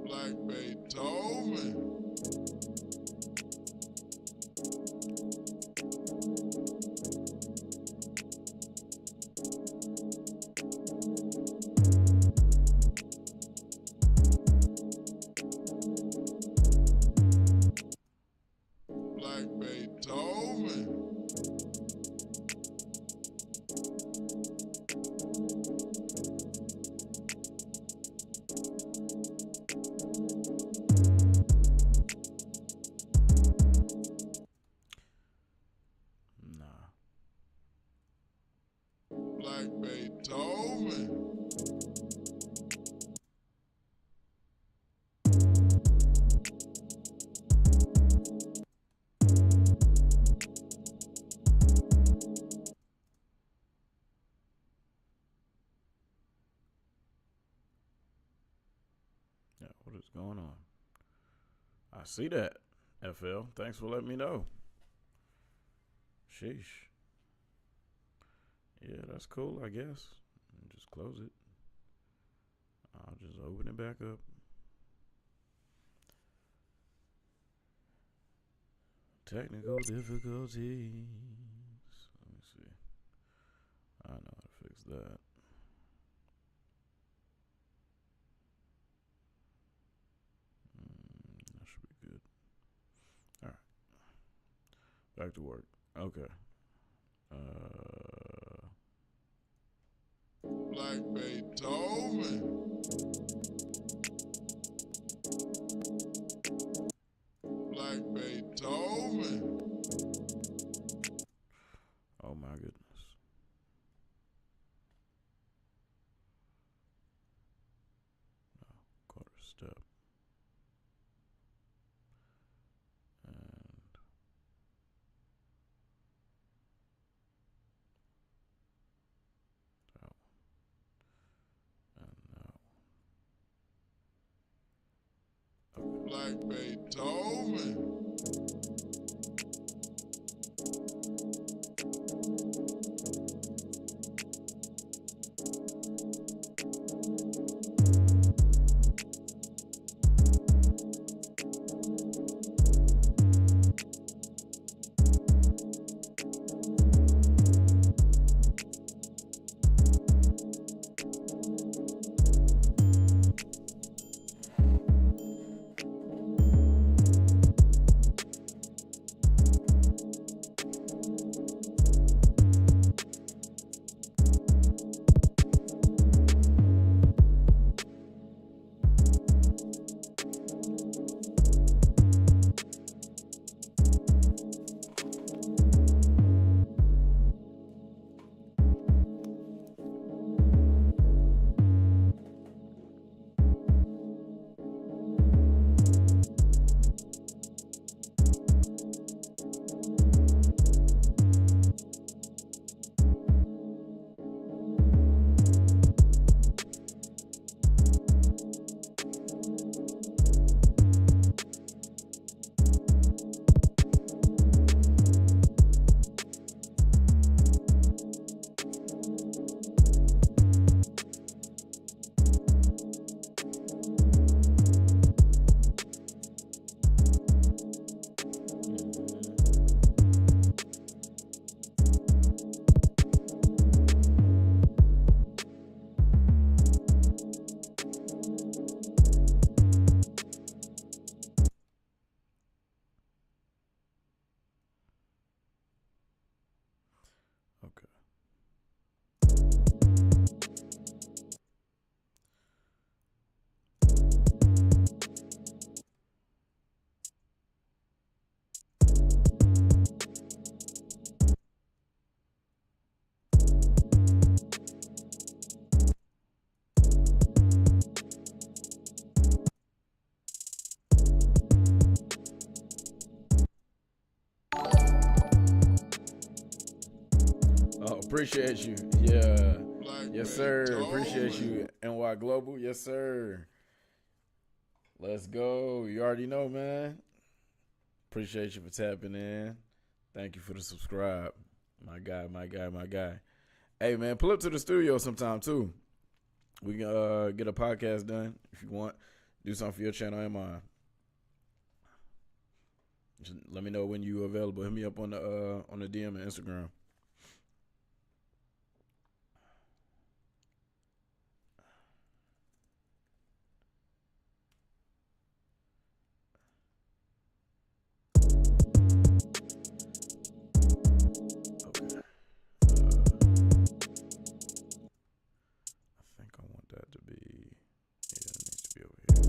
Black Beethoven. Black Beethoven. Nah. Black Beethoven. Yeah, what is going on? I see that, FL. Thanks for letting me know. Sheesh. Yeah, that's cool, I guess. Just close it. I'll just open it back up. Technical difficulties. Let me see. I know how to fix that. Back to work. Okay. Like Beethoven. Like Beethoven. Oh my goodness. No, quarter step. And that one. And now. Like Beethoven. Okay. Oh, appreciate you. Yeah. Like Yes, sir. Beethoven. Appreciate you. NY Global. Yes, sir. Let's go. You already know, man. Appreciate you for tapping in. Thank you for the subscribe. My guy, my guy, my guy. Hey, man, pull up to the studio sometime, too. We can get a podcast done if you want. Do something for your channel and mine. Just let me know when you available. Hit me up on the DM and Instagram. Okay. I think I want that to be. Yeah, it needs to be over here.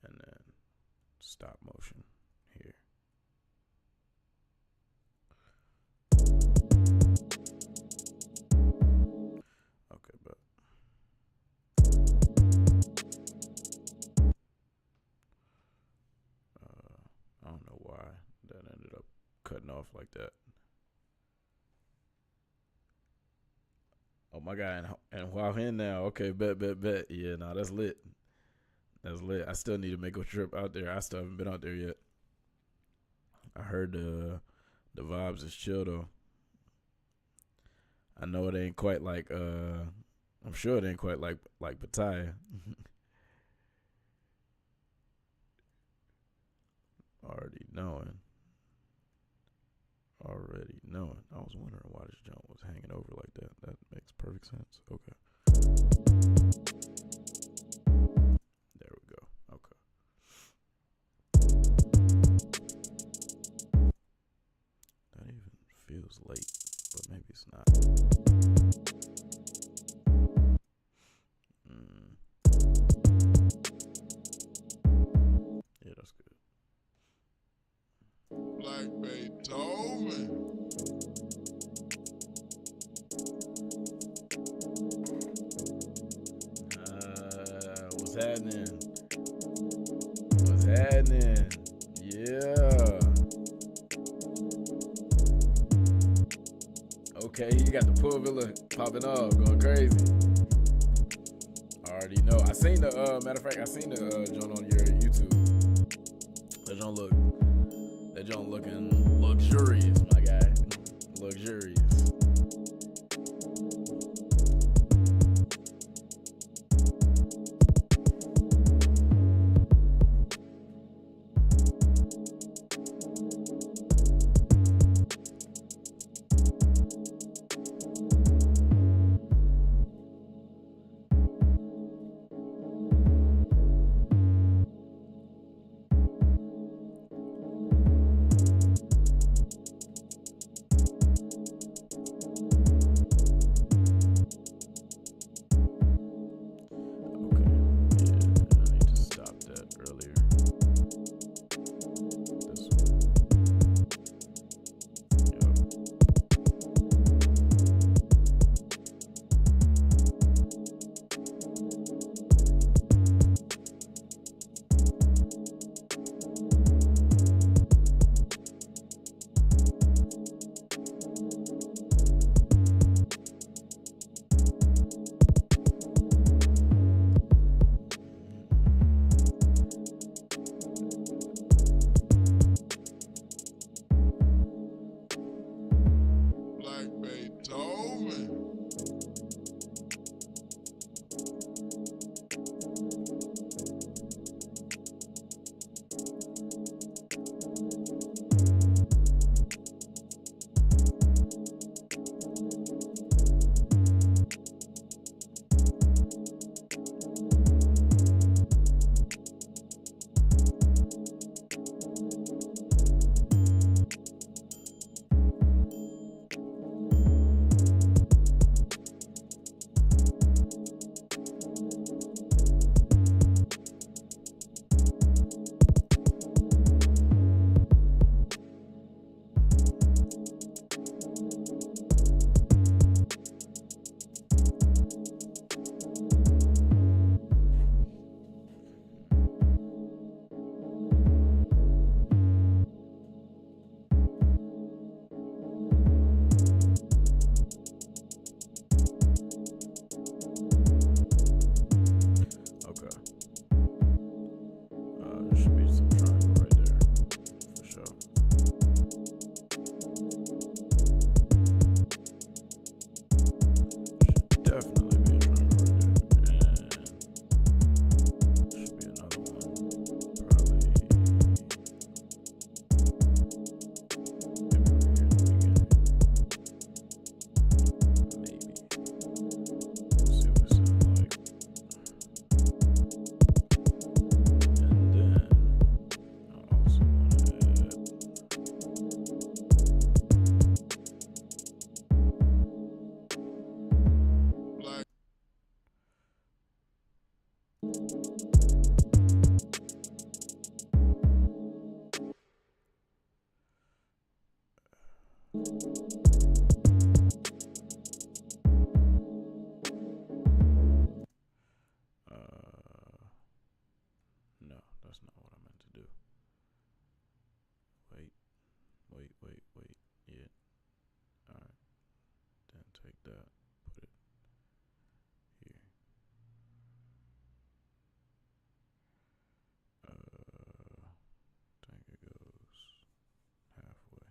And then stop motion here. Okay, but I don't know why that ended up cutting off like that. Oh, my guy, and wow, in now. Okay, bet. Yeah, nah, that's lit. That's lit. I still need to make a trip out there. I still haven't been out there yet. I heard the vibes is chill though. I know it ain't quite like I'm sure it ain't quite like Pattaya. Already knowing. I was wondering why this jump was hanging over like that. That makes perfect sense. Okay. There we go. Okay. happening? What's happening? Yeah. Okay, you got the Pulvilla popping off, going crazy. I already know. I seen the matter of fact, I seen the joint on your YouTube. That joint looking luxurious, my guy. Luxurious. Like Beethoven. No, that's not what I meant to do. Wait. Yeah. Alright. Then take that, put it here. I think it goes halfway.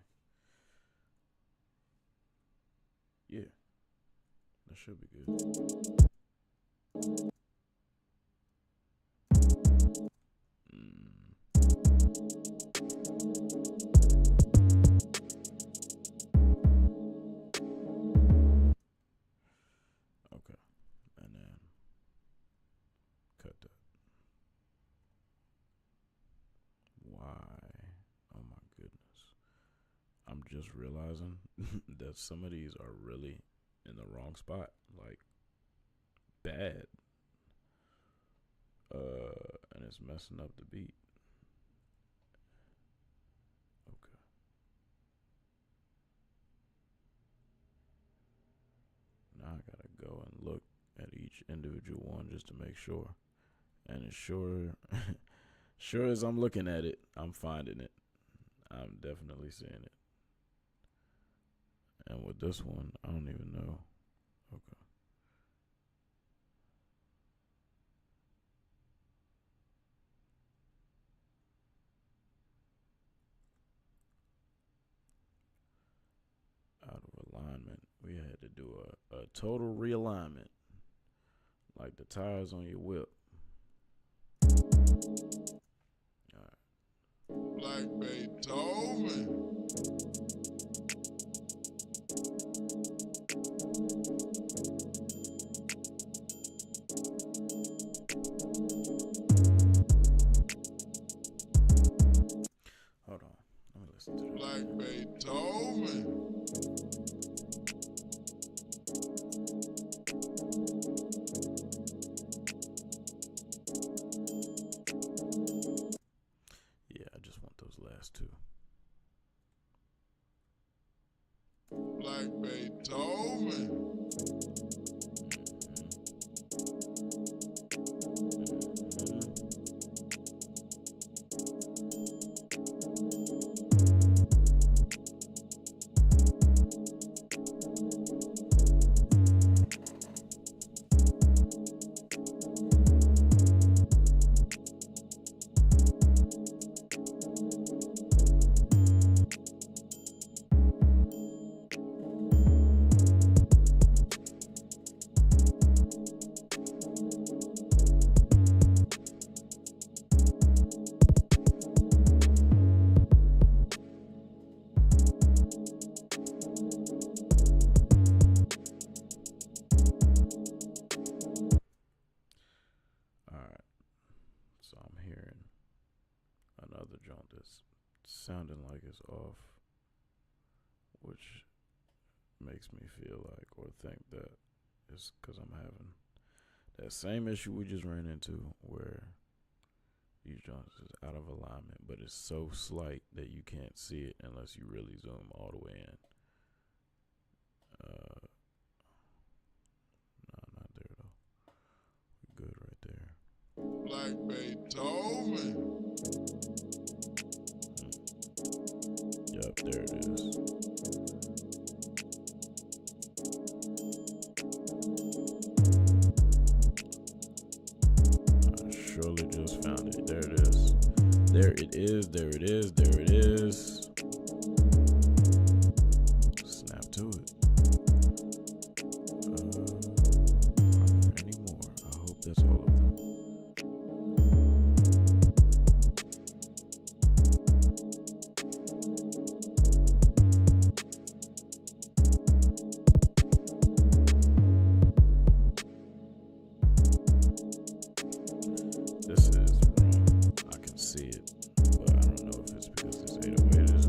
Yeah. That should be good. Okay, and then cut that. Why? Oh my goodness. I'm just realizing that some of these are really in the wrong spot. Like, bad. And it's messing up the beat. Okay. Now I gotta go and look at each individual one just to make sure. And it's sure as I'm looking at it, I'm finding it. I'm definitely seeing it. And with this one, I don't even know. Okay. Out of alignment. We had to do a total realignment. Like the tires on your whip. Like Beethoven. Hold on. Let me listen to that. Like Beethoven. Yeah, I just want those last two. Like Beethoven. Sounding like it's off, which makes me feel like or think that it's because I'm having that same issue we just ran into where these joints is out of alignment, but it's so slight that you can't see it unless you really zoom all the way in. No, not there though. Good right there. Like Beethoven. Yep, there it is. I surely just found it. There it is. There it is. There it is. There it is. Snap to it. Are there any more? I hope that's all of them. This is wrong. I can see it, but I don't know if it's because this 808 is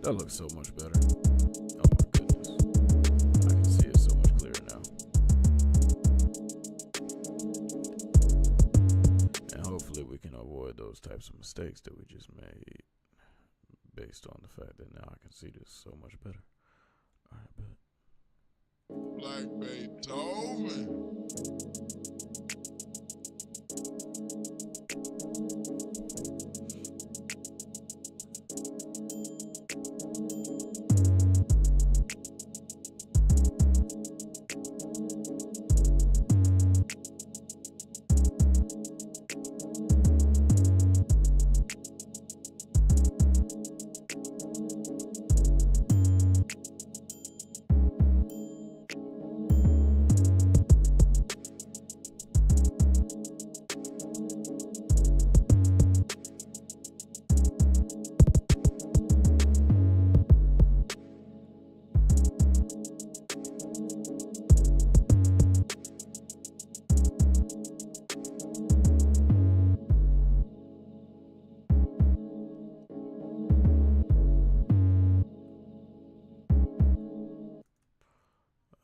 That looks so much better. Oh my goodness. I can see it so much clearer now. And hopefully we can avoid those types of mistakes that we just made based on the fact that now I can see this so much better. Alright, bet. Like Beethoven.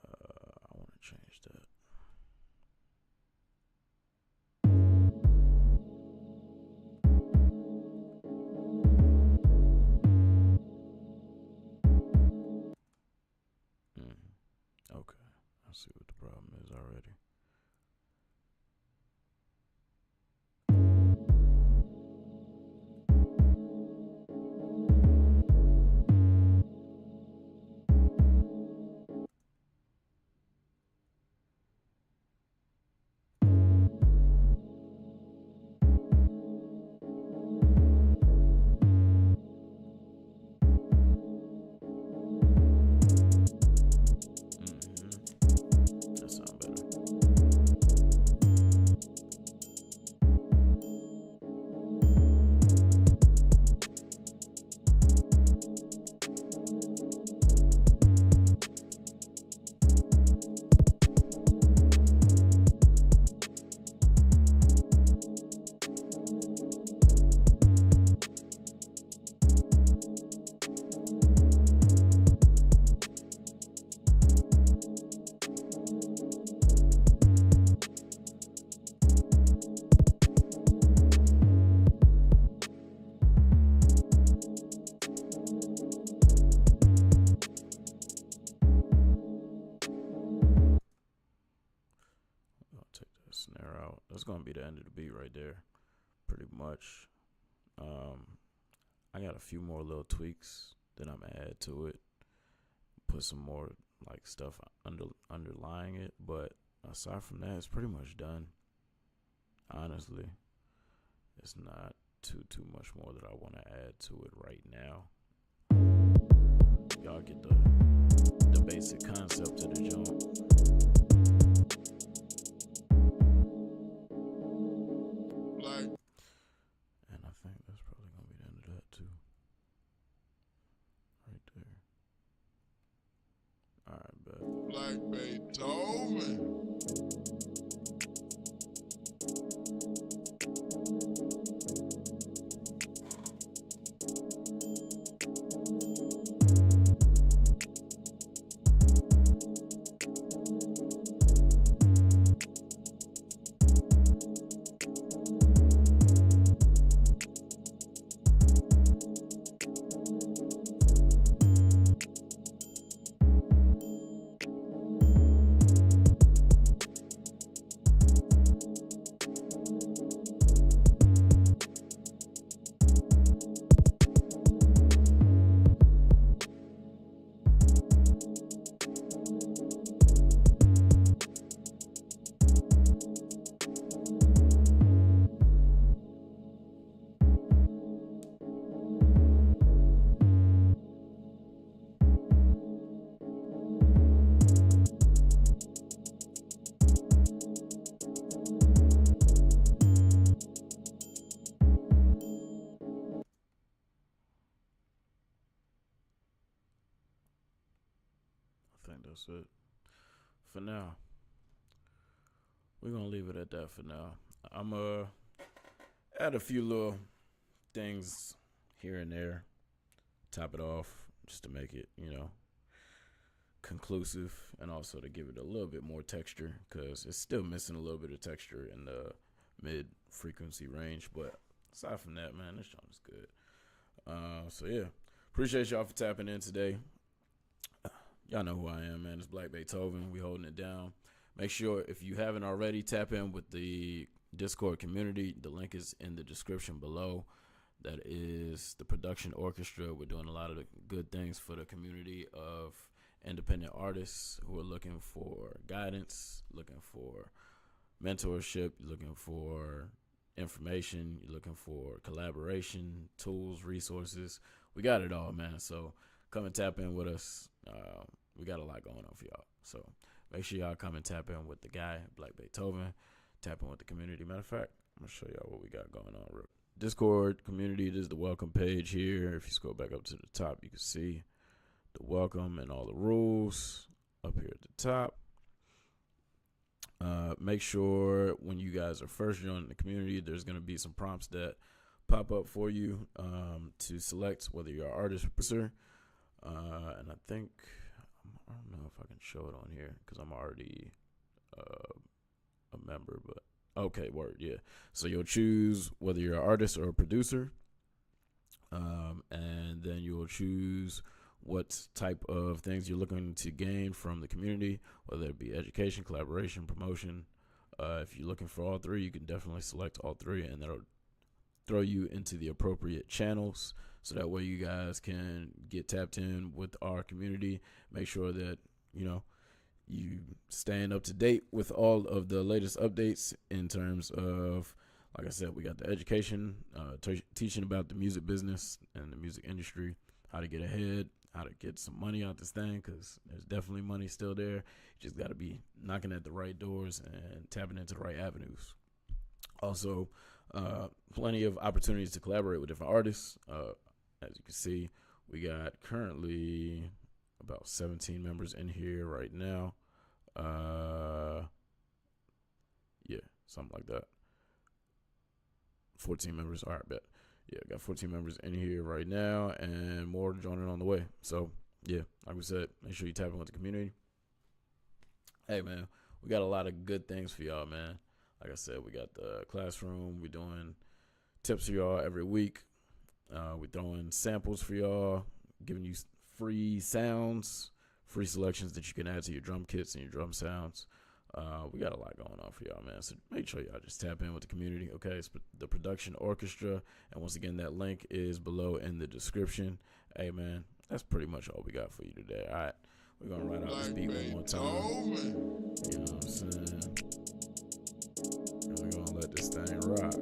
I want to change that. Okay, I see what the problem is already. That sounds better. I'll take that snare out. That's gonna be the end of the beat right there, pretty much. I got a few more little tweaks that I'm gonna add to it. Put some more like stuff underlying it, but aside from that, it's pretty much done. Honestly, it's not too much more that I want to add to it right now. Y'all get the basic concept of the jump. Like, And I think that's probably gonna be the end of that too. Right there. Alright, bet. like Beethoven. I think that's it for now. We're gonna leave it at that for now. I'm add a few little things here and there, top it off, just to make it, conclusive, and also to give it a little bit more texture, because it's still missing a little bit of texture in the mid frequency range. But aside from that, man, this song is good. So yeah, appreciate y'all for tapping in today. Y'all know who I am, man. It's Black Beethoven. We holding it down. Make sure, if you haven't already, tap in with the Discord community. The link is in the description below. That is the production orchestra. We're doing a lot of the good things for the community of independent artists who are looking for guidance, looking for mentorship, looking for information, you're looking for collaboration, tools, resources. We got it all, man. So come and tap in with us. We got a lot going on for y'all. So make sure y'all come and tap in with the guy, Black Beethoven. Tap in with the community. Matter of fact, I'm going to show y'all what we got going on. Discord community, this is the welcome page here. If you scroll back up to the top, you can see the welcome and all the rules up here at the top. Make sure when you guys are first joining the community, there's going to be some prompts that pop up for you to select whether you're an artist or producer. And I think, I don't know if I can show it on here because I'm already a member, but okay, word, yeah. So you'll choose whether you're an artist or a producer, and then you'll choose what type of things you're looking to gain from the community, whether it be education, collaboration, promotion. If you're looking for all three, you can definitely select all three, and that'll throw you into the appropriate channels, so that way you guys can get tapped in with our community. Make sure that, you staying up to date with all of the latest updates in terms of, like I said, we got the education, teaching about the music business and the music industry, how to get ahead, how to get some money out this thing, because there's definitely money still there. You just got to be knocking at the right doors and tapping into the right avenues. Also, plenty of opportunities to collaborate with different artists. As you can see, we got currently about 17 members in here right now. Yeah, something like that. 14 members. All right, bet. Yeah, got 14 members in here right now, and more joining on the way. So, yeah, like we said, make sure you tap in with the community. Hey, man, we got a lot of good things for y'all, man. Like I said, we got the classroom. We're doing tips for y'all every week. We're throwing samples for y'all, giving you free sounds, free selections that you can add to your drum kits and your drum sounds. We got a lot going on for y'all, man. So make sure y'all just tap in with the community, okay? It's the production orchestra. And once again, that link is below in the description. Hey, man, that's pretty much all we got for you today. All right, we're going to write out this beat one more time. You know what I'm saying? And we're going to let this thing rock.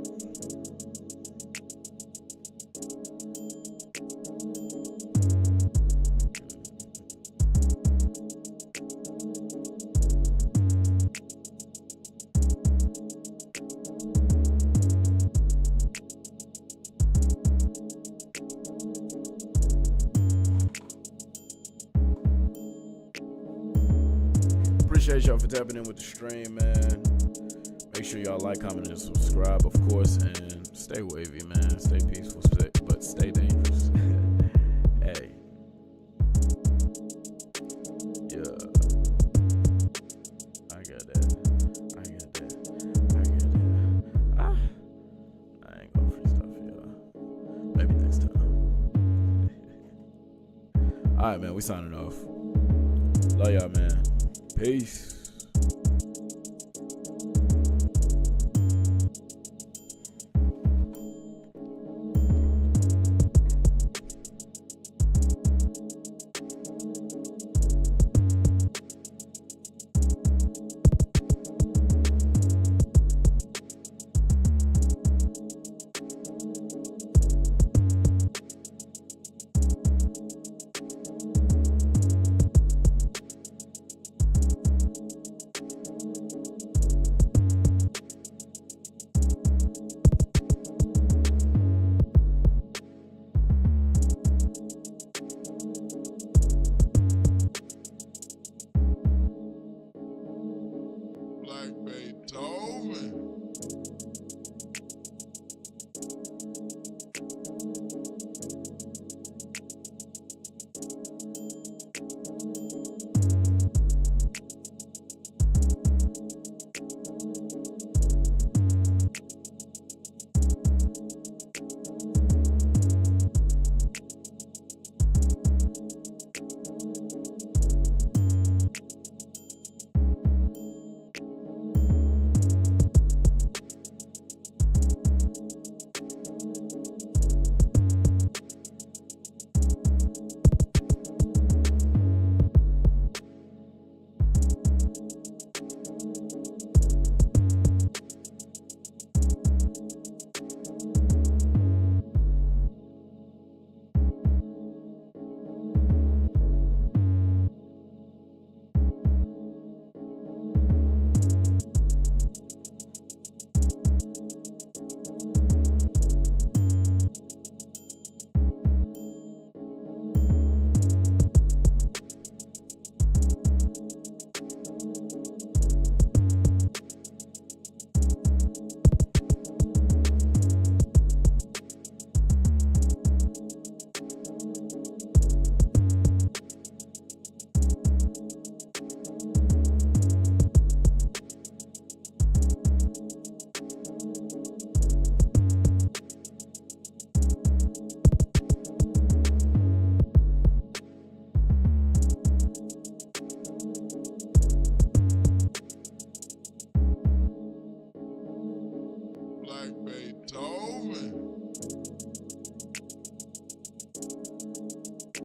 Appreciate y'all for tapping in with the stream, man. Make sure y'all like, comment, and subscribe, of course, and stay wavy, man. Stay peaceful, but stay dangerous. Hey. Yeah. I got that. Ah. I ain't gonna freestyle for y'all. Maybe next time. All right, man. We signing off. Love y'all, man. Peace.